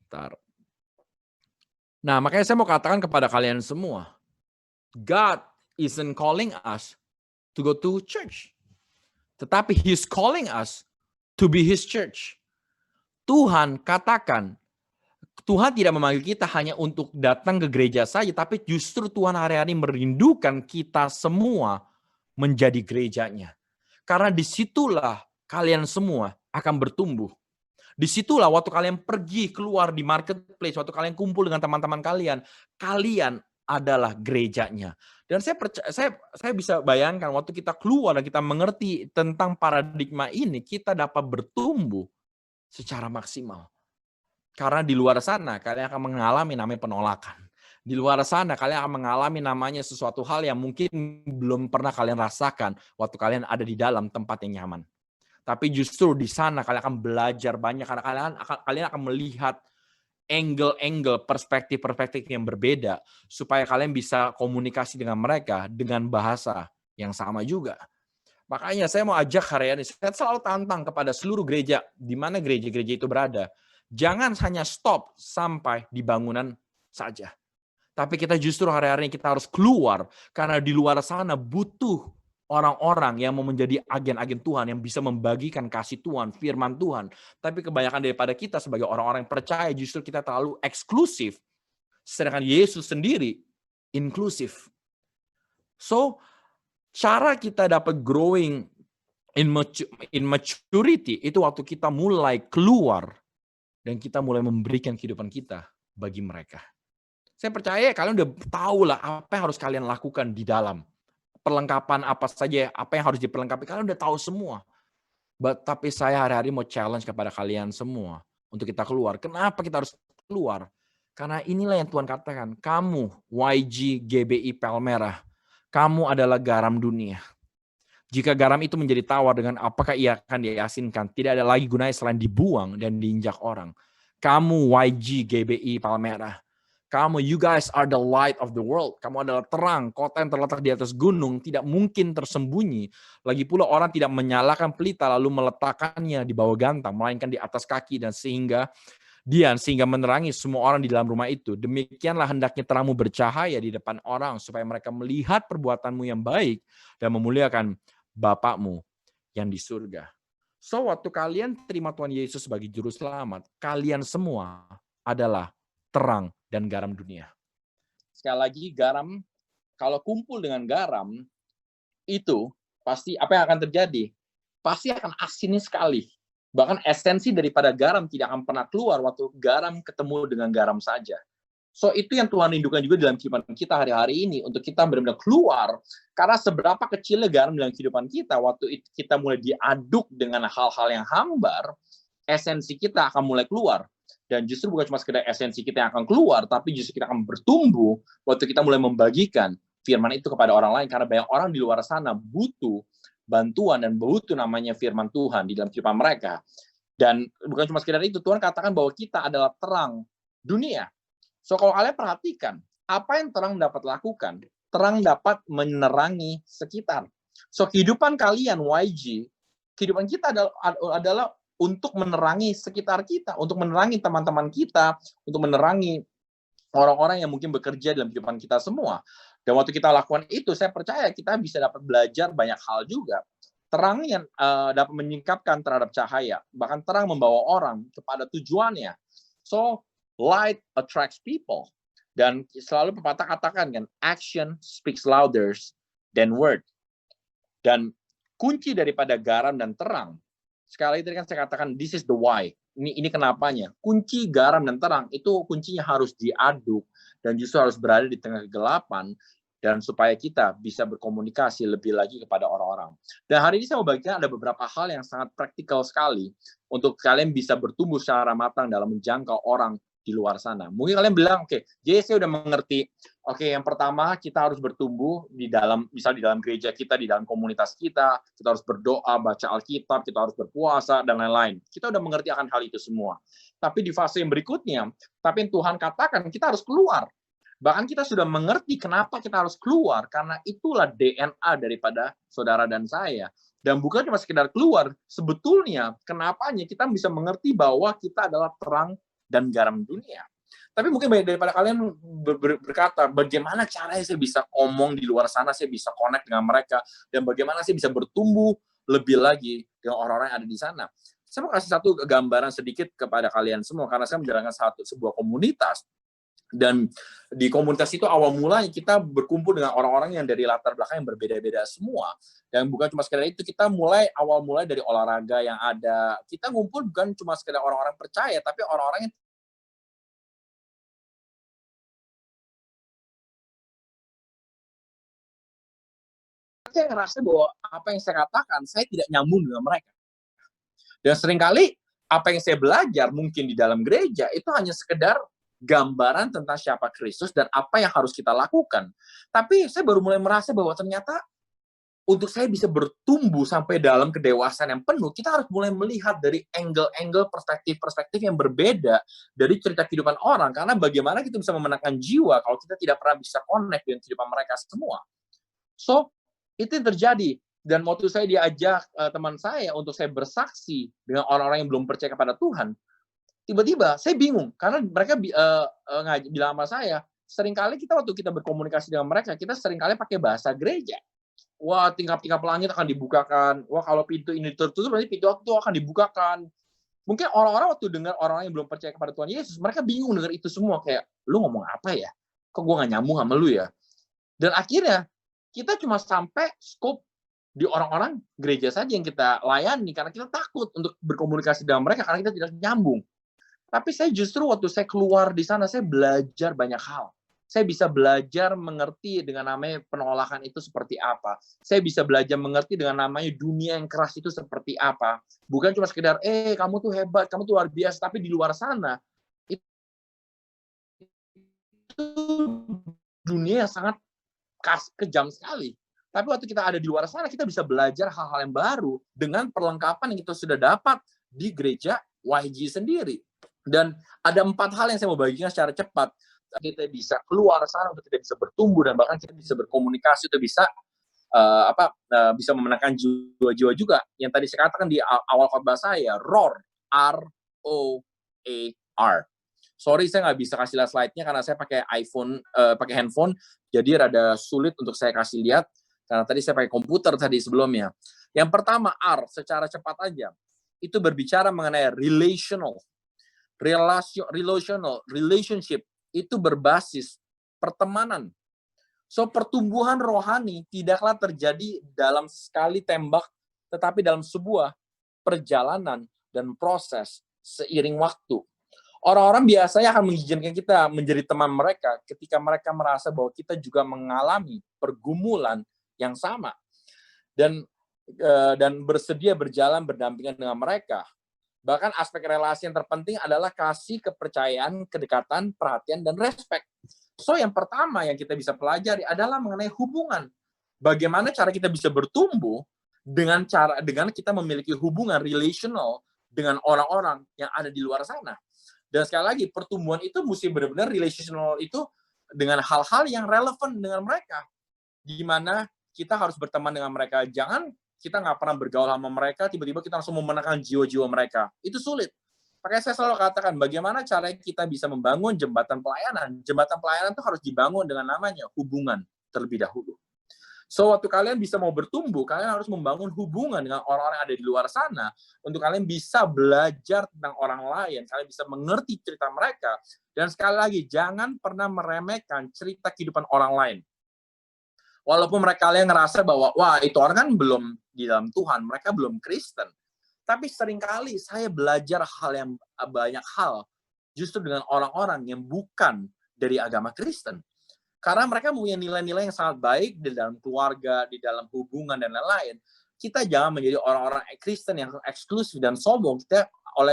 Bentar. Nah, makanya saya mau katakan kepada kalian semua, God isn't calling us to go to church. Tetapi He's calling us to be His church. Tuhan katakan, Tuhan tidak memanggil kita hanya untuk datang ke gereja saja, tapi justru Tuhan hari-hari merindukan kita semua menjadi gerejanya. Karena disitulah kalian semua akan bertumbuh. Disitulah waktu kalian pergi keluar di marketplace, waktu kalian kumpul dengan teman-teman kalian, kalian adalah gerejanya. Dan saya bisa bayangkan waktu kita keluar dan kita mengerti tentang paradigma ini, kita dapat bertumbuh secara maksimal. Karena di luar sana kalian akan mengalami namanya penolakan. Di luar sana kalian akan mengalami namanya sesuatu hal yang mungkin belum pernah kalian rasakan waktu kalian ada di dalam tempat yang nyaman. Tapi justru di sana kalian akan belajar banyak karena kalian akan melihat angle-angle, perspektif-perspektif yang berbeda supaya kalian bisa komunikasi dengan mereka dengan bahasa yang sama juga. Makanya saya mau ajak hari ini, saya selalu tantang kepada seluruh gereja, di mana gereja-gereja itu berada. Jangan hanya stop sampai di bangunan saja. Tapi kita justru hari-hari ini kita harus keluar, karena di luar sana butuh orang-orang yang mau menjadi agen-agen Tuhan, yang bisa membagikan kasih Tuhan, firman Tuhan. Tapi kebanyakan daripada kita sebagai orang-orang yang percaya, justru kita terlalu eksklusif. Sedangkan Yesus sendiri inklusif. So, cara kita dapat growing in maturity, itu waktu kita mulai keluar, dan kita mulai memberikan kehidupan kita bagi mereka. Saya percaya kalian udah tahu lah apa yang harus kalian lakukan di dalam. Perlengkapan apa saja, apa yang harus diperlengkapi, kalian udah tahu semua. Tapi saya hari-hari mau challenge kepada kalian semua untuk kita keluar. Kenapa kita harus keluar. Karena inilah yang Tuhan katakan, kamu YG GBI Palmerah, kamu adalah garam dunia. Jika garam itu menjadi tawar, dengan apakah ia akan diasinkan? Tidak ada lagi gunanya selain dibuang dan diinjak orang. Kamu YG GBI Palmerah. Kamu, you guys are the light of the world. Kamu adalah terang, kota yang terletak di atas gunung, tidak mungkin tersembunyi. Lagi pula orang tidak menyalakan pelita lalu meletakkannya di bawah gantang, melainkan di atas kaki dan sehingga menerangi semua orang di dalam rumah itu. Demikianlah hendaknya terangmu bercahaya di depan orang, supaya mereka melihat perbuatanmu yang baik dan memuliakan Bapakmu yang di surga. So, waktu kalian terima Tuhan Yesus sebagai juru selamat, kalian semua adalah terang dan garam dunia. Sekali lagi, garam, kalau kumpul dengan garam, itu pasti apa yang akan terjadi? Pasti akan asin sekali. Bahkan esensi daripada garam tidak akan pernah keluar waktu garam ketemu dengan garam saja. So, itu yang Tuhan rindukan juga dalam kehidupan kita hari-hari ini, untuk kita benar-benar keluar. Karena seberapa kecilnya garam dalam kehidupan kita, waktu itu kita mulai diaduk dengan hal-hal yang hambar, esensi kita akan mulai keluar. Dan justru bukan cuma sekedar esensi kita yang akan keluar, tapi justru kita akan bertumbuh waktu kita mulai membagikan firman itu kepada orang lain. Karena banyak orang di luar sana butuh bantuan dan butuh namanya firman Tuhan di dalam kehidupan mereka. Dan bukan cuma sekedar itu, Tuhan katakan bahwa kita adalah terang dunia. So, kalau kalian perhatikan, apa yang terang dapat lakukan? Terang dapat menerangi sekitar. So, kehidupan kalian, YG, kehidupan kita adalah untuk menerangi sekitar kita, untuk menerangi teman-teman kita, untuk menerangi orang-orang yang mungkin bekerja dalam kehidupan kita semua. Dan waktu kita lakukan itu, saya percaya kita bisa dapat belajar banyak hal juga. Terang yang dapat menyingkapkan terhadap cahaya, bahkan terang membawa orang kepada tujuannya. So, light attracts people. Dan selalu pepatah katakan kan, action speaks louder than word. Dan kunci daripada garam dan terang, sekali lagi tadi kan saya katakan, this is the why. Ini kenapanya. Kunci garam dan terang itu kuncinya harus diaduk dan justru harus berada di tengah kegelapan, dan supaya kita bisa berkomunikasi lebih lagi kepada orang-orang. Dan hari ini saya mau bagikan ada beberapa hal yang sangat praktikal sekali untuk kalian bisa bertumbuh secara matang dalam menjangkau orang di luar sana. Mungkin kalian bilang, oke, jadi saya udah mengerti. Oke, yang pertama kita harus bertumbuh di dalam, misal di dalam gereja kita, di dalam komunitas kita harus berdoa, baca Alkitab, kita harus berpuasa, dan lain-lain. Kita udah mengerti akan hal itu semua. Tapi di fase yang berikutnya, tapi yang Tuhan katakan, kita harus keluar. Bahkan kita sudah mengerti kenapa kita harus keluar, karena itulah DNA daripada saudara dan saya. Dan bukan cuma sekedar keluar, sebetulnya kenapanya kita bisa mengerti bahwa kita adalah terang dan garam dunia. Tapi mungkin banyak daripada kalian berkata, bagaimana caranya saya bisa ngomong di luar sana, saya bisa connect dengan mereka, dan bagaimana saya bisa bertumbuh lebih lagi dengan orang-orang yang ada di sana. Saya mau kasih satu gambaran sedikit kepada kalian semua, karena saya menjalankan sebuah komunitas. Dan di komunitas itu awal mulanya kita berkumpul dengan orang-orang yang dari latar belakang yang berbeda-beda semua. Dan bukan cuma sekedar itu, kita awal mulai dari olahraga yang ada. Kita ngumpul bukan cuma sekedar orang-orang percaya, tapi orang-orang yang saya ngerasa bahwa apa yang saya katakan, saya tidak nyambung dengan mereka. Dan seringkali apa yang saya belajar mungkin di dalam gereja itu hanya sekedar gambaran tentang siapa Kristus dan apa yang harus kita lakukan. Tapi saya baru mulai merasa bahwa ternyata untuk saya bisa bertumbuh sampai dalam kedewasaan yang penuh, kita harus mulai melihat dari angle-angle perspektif-perspektif yang berbeda dari cerita kehidupan orang. Karena bagaimana kita bisa memenangkan jiwa kalau kita tidak pernah bisa connect dengan kehidupan mereka semua. So, itu yang terjadi. Dan waktu saya diajak teman saya untuk saya bersaksi dengan orang-orang yang belum percaya kepada Tuhan, tiba-tiba saya bingung karena mereka bilang sama saya, seringkali kita waktu kita berkomunikasi dengan mereka, kita seringkali pakai bahasa gereja. Wah, tingkap-tingkap langit akan dibukakan. Wah, kalau pintu ini tertutup, berarti pintu itu akan dibukakan. Mungkin orang-orang waktu dengar orang yang belum percaya kepada Tuhan Yesus, mereka bingung dengar itu semua. Kayak, lu ngomong apa ya? Kok gue gak nyambung sama lu ya? Dan akhirnya, kita cuma sampai scope di orang-orang gereja saja yang kita layani, karena kita takut untuk berkomunikasi dengan mereka, karena kita tidak nyambung. Tapi saya justru waktu saya keluar di sana, saya belajar banyak hal. Saya bisa belajar mengerti dengan namanya penolakan itu seperti apa. Saya bisa belajar mengerti dengan namanya dunia yang keras itu seperti apa. Bukan cuma sekedar, kamu tuh hebat, kamu tuh luar biasa. Tapi di luar sana, dunia yang sangat kejam sekali. Tapi waktu kita ada di luar sana, kita bisa belajar hal-hal yang baru dengan perlengkapan yang kita sudah dapat di gereja YG sendiri. Dan ada 4 hal yang saya mau bagikan secara cepat. Kita bisa keluar sana untuk kita bisa bertumbuh dan bahkan kita bisa berkomunikasi, untuk bisa bisa memenangkan jiwa-jiwa juga. Yang tadi saya katakan di awal khotbah saya, ROAR, R-O-A-R. Sorry, saya nggak bisa kasih lihat slide-nya karena saya pakai iPhone, pakai handphone, jadi rada sulit untuk saya kasih lihat karena tadi saya pakai komputer tadi sebelumnya. Yang pertama, R, secara cepat aja, itu berbicara mengenai relationship, itu berbasis pertemanan. So, pertumbuhan rohani tidaklah terjadi dalam sekali tembak, tetapi dalam sebuah perjalanan dan proses seiring waktu. Orang-orang biasanya akan mengizinkan kita menjadi teman mereka ketika mereka merasa bahwa kita juga mengalami pergumulan yang sama. Dan bersedia berjalan berdampingan dengan mereka. Bahkan aspek relasi yang terpenting adalah kasih, kepercayaan, kedekatan, perhatian, dan respect. So, yang pertama yang kita bisa pelajari adalah mengenai hubungan. Bagaimana cara kita bisa bertumbuh dengan kita memiliki hubungan relational dengan orang-orang yang ada di luar sana. Dan sekali lagi, pertumbuhan itu mesti benar-benar relational itu dengan hal-hal yang relevan dengan mereka. Di mana kita harus berteman dengan mereka. Jangan kita nggak pernah bergaul sama mereka, tiba-tiba kita langsung memenangkan jiwa-jiwa mereka. Itu sulit. Makanya saya selalu katakan, bagaimana cara kita bisa membangun jembatan pelayanan. Jembatan pelayanan itu harus dibangun dengan namanya hubungan terlebih dahulu. So, waktu kalian bisa mau bertumbuh, kalian harus membangun hubungan dengan orang-orang yang ada di luar sana, untuk kalian bisa belajar tentang orang lain, kalian bisa mengerti cerita mereka, dan sekali lagi, jangan pernah meremehkan cerita kehidupan orang lain. Walaupun kalian ngerasa bahwa, wah, itu orang kan belum di dalam Tuhan, mereka belum Kristen. Tapi seringkali saya belajar banyak hal justru dengan orang-orang yang bukan dari agama Kristen. Karena mereka punya nilai-nilai yang sangat baik di dalam keluarga, di dalam hubungan, dan lain-lain. Kita jangan menjadi orang-orang Kristen yang eksklusif dan sombong. Kita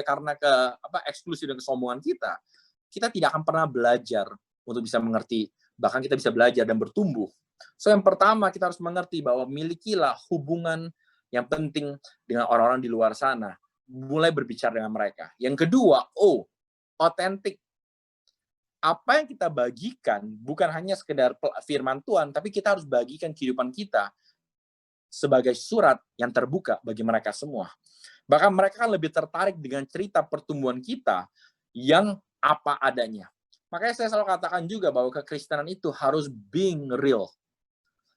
karena eksklusif dan kesombongan kita tidak akan pernah belajar untuk bisa mengerti. Bahkan kita bisa belajar dan bertumbuh. So, yang pertama kita harus mengerti bahwa milikilah hubungan yang penting dengan orang-orang di luar sana. Mulai berbicara dengan mereka. Yang kedua, otentik. Apa yang kita bagikan bukan hanya sekedar firman Tuhan, tapi kita harus bagikan kehidupan kita sebagai surat yang terbuka bagi mereka semua. Bahkan mereka kan lebih tertarik dengan cerita pertumbuhan kita yang apa adanya. Makanya saya selalu katakan juga bahwa kekristenan itu harus being real.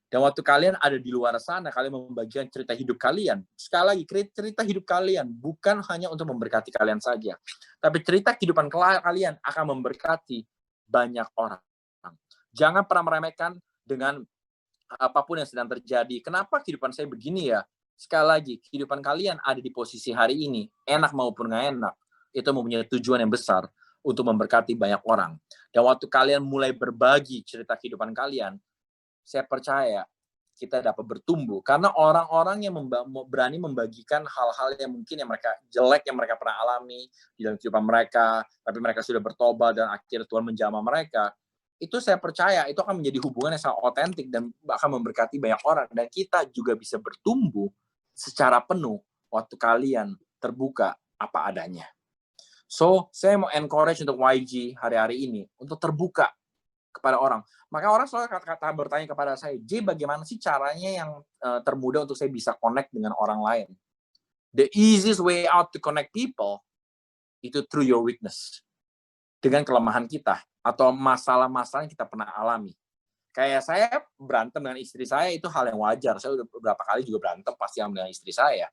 Dan waktu kalian ada di luar sana, kalian membagikan cerita hidup kalian. Sekali lagi, cerita hidup kalian bukan hanya untuk memberkati kalian saja. Tapi cerita kehidupan kalian akan memberkati banyak orang. Jangan pernah meremehkan dengan apapun yang sedang terjadi. Kenapa kehidupan saya begini ya? Sekali lagi, kehidupan kalian ada di posisi hari ini, enak maupun nggak enak, itu mempunyai tujuan yang besar untuk memberkati banyak orang. Dan waktu kalian mulai berbagi cerita kehidupan kalian, saya percaya kita dapat bertumbuh. Karena orang-orang yang berani membagikan hal-hal yang mungkin yang mereka jelek, yang mereka pernah alami di dalam kehidupan mereka, tapi mereka sudah bertobat dan akhirnya Tuhan menjamah mereka, itu saya percaya itu akan menjadi hubungan yang sangat otentik dan akan memberkati banyak orang. Dan kita juga bisa bertumbuh secara penuh waktu kalian terbuka apa adanya. So, saya mau encourage untuk YG hari-hari ini untuk terbuka kepada orang. Maka orang selalu bertanya kepada saya, J, bagaimana sih caranya yang termudah untuk saya bisa connect dengan orang lain? The easiest way out to connect people itu through your weakness. Dengan kelemahan kita atau masalah-masalah yang kita pernah alami. Kayak saya berantem dengan istri saya itu hal yang wajar. Saya udah beberapa kali juga berantem pasti dengan istri saya.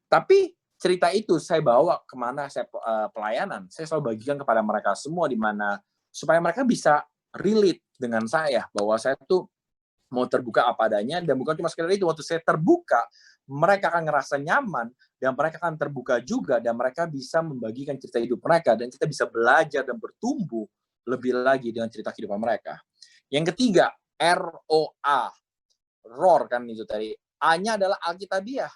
Tapi cerita itu saya bawa kemana saya pelayanan. Saya selalu bagikan kepada mereka semua di mana supaya mereka bisa relate dengan saya bahwa saya tuh mau terbuka apa adanya, dan bukan cuma sekedar itu, waktu saya terbuka mereka akan ngerasa nyaman dan mereka akan terbuka juga dan mereka bisa membagikan cerita hidup mereka dan kita bisa belajar dan bertumbuh lebih lagi dengan cerita kehidupan mereka. Yang ketiga, ROA, ROAR kan itu tadi. A-nya adalah Alkitabiah.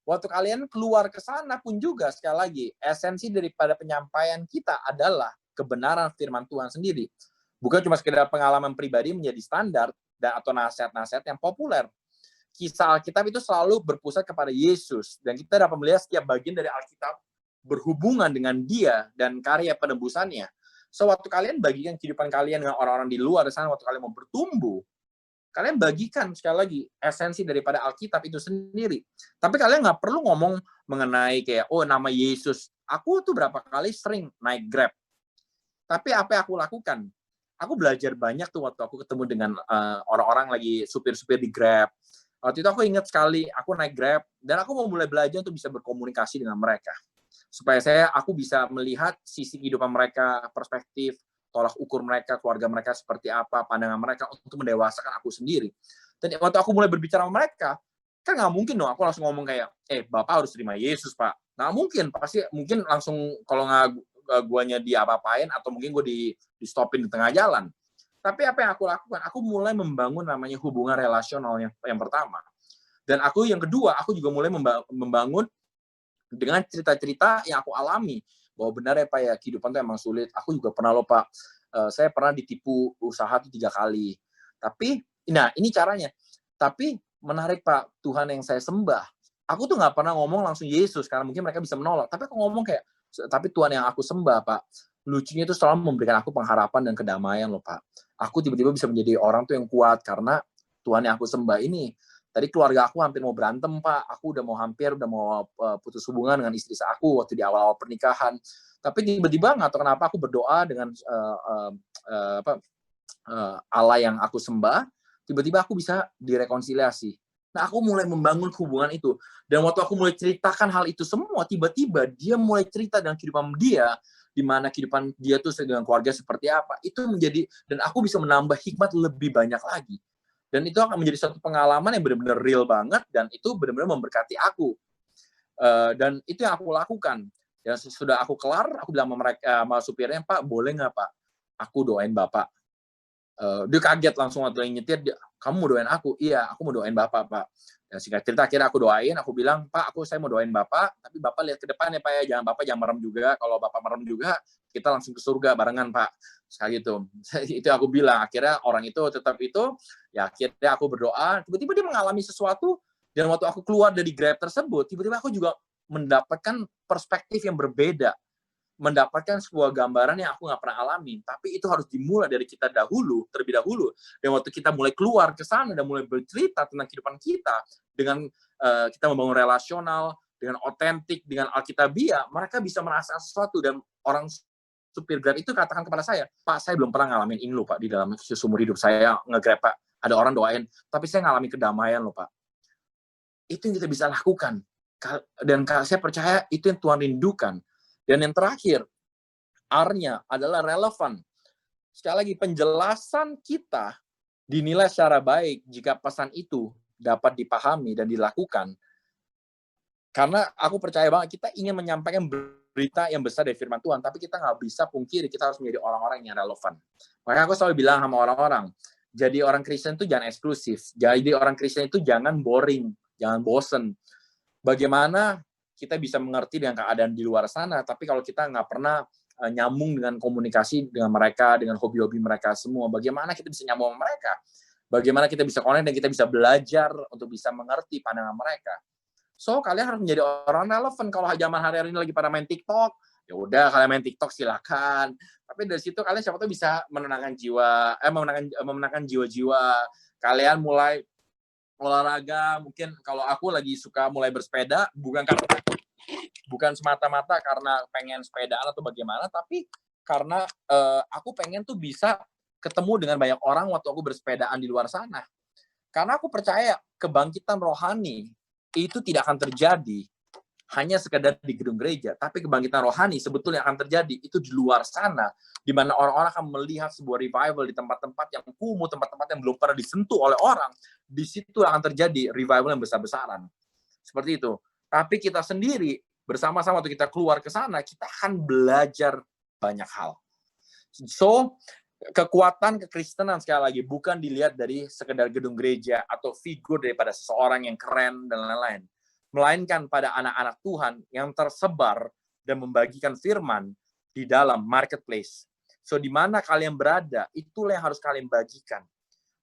Waktu kalian keluar ke sana pun juga sekali lagi esensi daripada penyampaian kita adalah kebenaran firman Tuhan sendiri. Bukan cuma sekedar pengalaman pribadi menjadi standar atau nasihat-nasihat yang populer. Kisah Alkitab itu selalu berpusat kepada Yesus, dan kita dapat melihat setiap bagian dari Alkitab berhubungan dengan Dia dan karya penebusannya. So, waktu kalian bagikan kehidupan kalian dengan orang-orang di luar sana, waktu kalian mau bertumbuh, kalian bagikan sekali lagi esensi daripada Alkitab itu sendiri. Tapi kalian nggak perlu ngomong mengenai kayak, oh nama Yesus. Aku tuh berapa kali sering naik Grab. Tapi apa yang aku lakukan? Aku belajar banyak tuh waktu aku ketemu dengan orang-orang lagi supir-supir di Grab. Waktu itu aku ingat sekali, aku naik Grab, dan aku mau mulai belajar untuk bisa berkomunikasi dengan mereka. Supaya aku bisa melihat sisi kehidupan mereka, perspektif, tolak ukur mereka, keluarga mereka seperti apa, pandangan mereka untuk mendewasakan aku sendiri. Dan waktu aku mulai berbicara sama mereka, kan nggak mungkin dong aku langsung ngomong kayak, Bapak harus terima Yesus, Pak. Nggak mungkin, pasti mungkin langsung kalau nggak guanya diapa-apain, atau mungkin gue di-stopin di tengah jalan. Tapi apa yang aku lakukan? Aku mulai membangun namanya hubungan relasional yang pertama. Dan yang kedua, aku juga mulai membangun dengan cerita-cerita yang aku alami. Bahwa benar ya Pak ya, kehidupan itu emang sulit. Aku juga pernah loh Pak, saya pernah ditipu usaha itu 3 kali. Tapi, nah ini caranya. Tapi menarik Pak, Tuhan yang saya sembah. Aku tuh nggak pernah ngomong langsung Yesus, karena mungkin mereka bisa menolak. Tapi aku ngomong kayak, tapi Tuhan yang aku sembah Pak. Lucunya itu selalu memberikan aku pengharapan dan kedamaian loh Pak. Aku tiba-tiba bisa menjadi orang tuh yang kuat karena Tuhan yang aku sembah ini. Tadi keluarga aku hampir mau berantem Pak. Aku udah mau putus hubungan dengan istri aku waktu di awal-awal pernikahan. Tapi tiba-tiba nggak tahu kenapa aku berdoa dengan Allah yang aku sembah. Tiba-tiba aku bisa direkonsiliasi. Nah, aku mulai membangun hubungan itu. Dan waktu aku mulai ceritakan hal itu semua, tiba-tiba dia mulai cerita dengan kehidupan dia, di mana kehidupan dia tuh dengan keluarga seperti apa. Itu menjadi, dan aku bisa menambah hikmat lebih banyak lagi. Dan itu akan menjadi suatu pengalaman yang benar-benar real banget, dan itu benar-benar memberkati aku. Dan itu yang aku lakukan. Dan sudah aku kelar, aku bilang sama mereka, sama supirnya, Pak, boleh nggak Pak? Aku doain Bapak. Dia kaget langsung waktu yang nyetir, kamu mau doain aku? Iya, aku mau doain Bapak, Pak. Dan singkat cerita, akhirnya aku doain, aku bilang, Pak, saya mau doain Bapak, tapi Bapak lihat ke depan ya, Pak, ya. Bapak jangan merem juga. Kalau Bapak merem juga, kita langsung ke surga barengan, Pak. Sekali gitu. Itu aku bilang. Akhirnya orang itu tetap itu, ya akhirnya aku berdoa, tiba-tiba dia mengalami sesuatu, dan waktu aku keluar dari Grab tersebut, tiba-tiba aku juga mendapatkan perspektif yang berbeda, mendapatkan sebuah gambaran yang aku nggak pernah alami. Tapi itu harus dimulai dari kita terlebih dahulu. Dan waktu kita mulai keluar ke sana dan mulai bercerita tentang kehidupan kita, dengan kita membangun relasional, dengan otentik, dengan alkitabiah, mereka bisa merasakan sesuatu. Dan orang supir Grab itu katakan kepada saya, Pak, saya belum pernah ngalamin ini loh Pak, di dalam seumur hidup saya nge-Grab Pak. Ada orang doain, tapi saya ngalamin kedamaian loh Pak. Itu yang kita bisa lakukan. Dan saya percaya itu yang Tuhan rindukan. Dan yang terakhir, R-nya adalah relevan. Sekali lagi, penjelasan kita dinilai secara baik jika pesan itu dapat dipahami dan dilakukan. Karena aku percaya banget, kita ingin menyampaikan berita yang besar dari firman Tuhan, tapi kita nggak bisa pungkiri, kita harus menjadi orang-orang yang relevan. Makanya aku selalu bilang sama orang-orang, jadi orang Kristen itu jangan eksklusif. Jadi orang Kristen itu jangan boring, jangan bosen. Bagaimana kita bisa mengerti dengan keadaan di luar sana, tapi kalau kita nggak pernah nyambung dengan komunikasi dengan mereka, dengan hobi-hobi mereka semua, bagaimana kita bisa nyambung sama mereka? Bagaimana kita bisa connect dan kita bisa belajar untuk bisa mengerti pandangan mereka? So, kalian harus menjadi orang relevan. Kalau zaman hari ini lagi pada main TikTok, ya udah kalian main TikTok silakan. Tapi dari situ kalian siapa tahu bisa menenangkan jiwa-jiwa. Kalian mulai olahraga, mungkin kalau aku lagi suka mulai bersepeda, bukan semata-mata karena pengen sepedaan atau bagaimana, tapi karena aku pengen tuh bisa ketemu dengan banyak orang waktu aku bersepedaan di luar sana. Karena aku percaya kebangkitan rohani itu tidak akan terjadi hanya sekedar di gedung gereja, tapi kebangkitan rohani sebetulnya akan terjadi itu di luar sana, di mana orang-orang akan melihat sebuah revival di tempat-tempat yang kumuh, tempat-tempat yang belum pernah disentuh oleh orang. Di situ akan terjadi revival yang besar-besaran. Seperti itu. Tapi kita sendiri, bersama-sama waktu kita keluar ke sana, kita akan belajar banyak hal. So, kekuatan kekristenan sekali lagi bukan dilihat dari sekedar gedung gereja atau figur daripada seseorang yang keren dan lain-lain, melainkan pada anak-anak Tuhan yang tersebar dan membagikan firman di dalam marketplace. So di mana kalian berada, itulah yang harus kalian bagikan.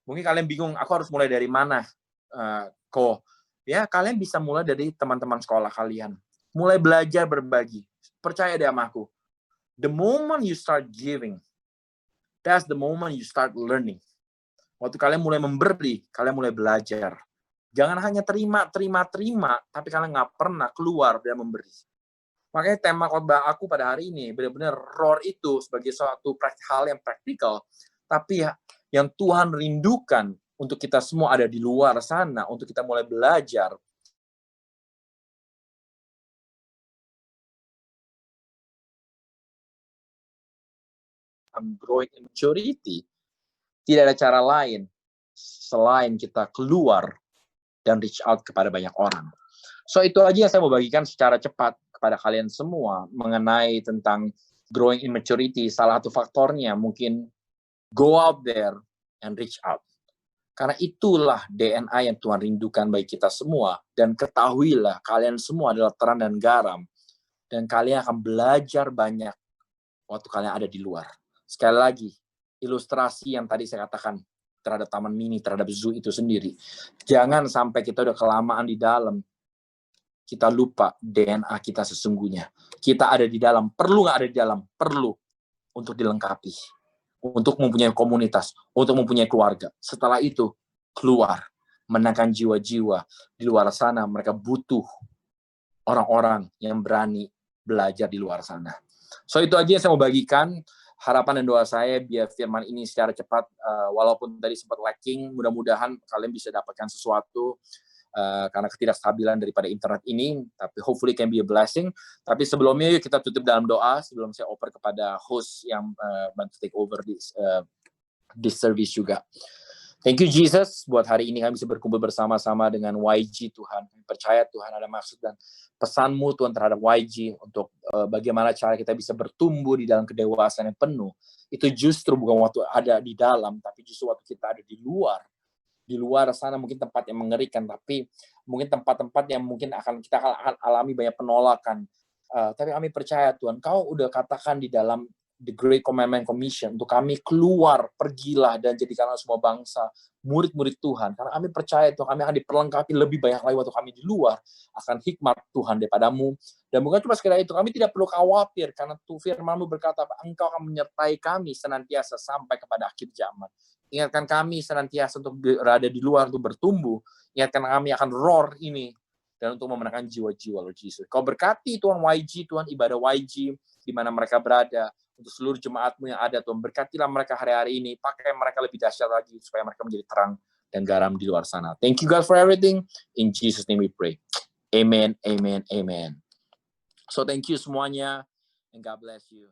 Mungkin kalian bingung, aku harus mulai dari mana? Ya, kalian bisa mulai dari teman-teman sekolah kalian. Mulai belajar berbagi. Percaya deh sama aku. The moment you start giving, that's the moment you start learning. Waktu kalian mulai memberi, kalian mulai belajar. Jangan hanya terima, tapi kalian nggak pernah keluar dan memberi. Makanya tema khotbah aku pada hari ini benar-benar roar itu sebagai suatu hal yang praktikal, tapi yang Tuhan rindukan untuk kita semua ada di luar sana, untuk kita mulai belajar. Growing in maturity, tidak ada cara lain selain kita keluar dan reach out kepada banyak orang. So itu aja yang saya mau bagikan secara cepat kepada kalian semua mengenai tentang growing in maturity. Salah satu faktornya mungkin go out there and reach out. Karena itulah DNA yang Tuhan rindukan bagi kita semua. Dan ketahuilah kalian semua adalah terang dan garam. Dan kalian akan belajar banyak waktu kalian ada di luar. Sekali lagi, ilustrasi yang tadi saya katakan terhadap taman mini, terhadap zoo itu sendiri. Jangan sampai kita udah kelamaan di dalam, kita lupa DNA kita sesungguhnya. Kita ada di dalam, perlu nggak ada di dalam? Perlu untuk dilengkapi. Untuk mempunyai komunitas, untuk mempunyai keluarga. Setelah itu, keluar. Menangkan jiwa-jiwa. Di luar sana, mereka butuh orang-orang yang berani belajar di luar sana. So itu aja yang saya mau bagikan. Harapan dan doa saya biar firman ini secara cepat, walaupun tadi sempat lacking, mudah-mudahan kalian bisa dapatkan sesuatu karena ketidakstabilan daripada internet ini, tapi hopefully can be a blessing. Tapi sebelumnya yuk kita tutup dalam doa sebelum saya oper kepada host yang bantu take over this service juga. Thank you Jesus, buat hari ini kami bisa berkumpul bersama-sama dengan YG Tuhan. Kami percaya Tuhan ada maksud dan pesan-Mu Tuhan terhadap YG untuk bagaimana cara kita bisa bertumbuh di dalam kedewasaan yang penuh. Itu justru bukan waktu ada di dalam, tapi justru waktu kita ada di luar. Di luar sana mungkin tempat yang mengerikan, tapi mungkin tempat-tempat yang mungkin kita akan alami banyak penolakan. Tapi kami percaya Tuhan, Kau udah katakan di dalam The Great Commandment Commission untuk kami keluar, pergilah dan jadikanlah semua bangsa murid-murid Tuhan. Karena kami percaya Tuhan, kami akan diperlengkapi lebih banyak lagi waktu kami di luar akan hikmat Tuhan daripadamu. Dan bukan cuma sekedar itu, kami tidak perlu khawatir karena firman-Mu berkata, Engkau akan menyertai kami senantiasa sampai kepada akhir zaman. Ingatkan kami senantiasa untuk berada di luar, untuk bertumbuh. Ingatkan kami akan roar ini dan untuk memenangkan jiwa-jiwa, Lord Jesus. Kau berkati Tuhan YG, Tuhan ibadah YG, di mana mereka berada, untuk seluruh jemaat-Mu yang ada, Tuhan. Berkatilah mereka hari-hari ini, pakai mereka lebih dahsyat lagi, supaya mereka menjadi terang dan garam di luar sana. Thank you God for everything. In Jesus' name we pray. Amen, amen, amen. So thank you semuanya, and God bless you.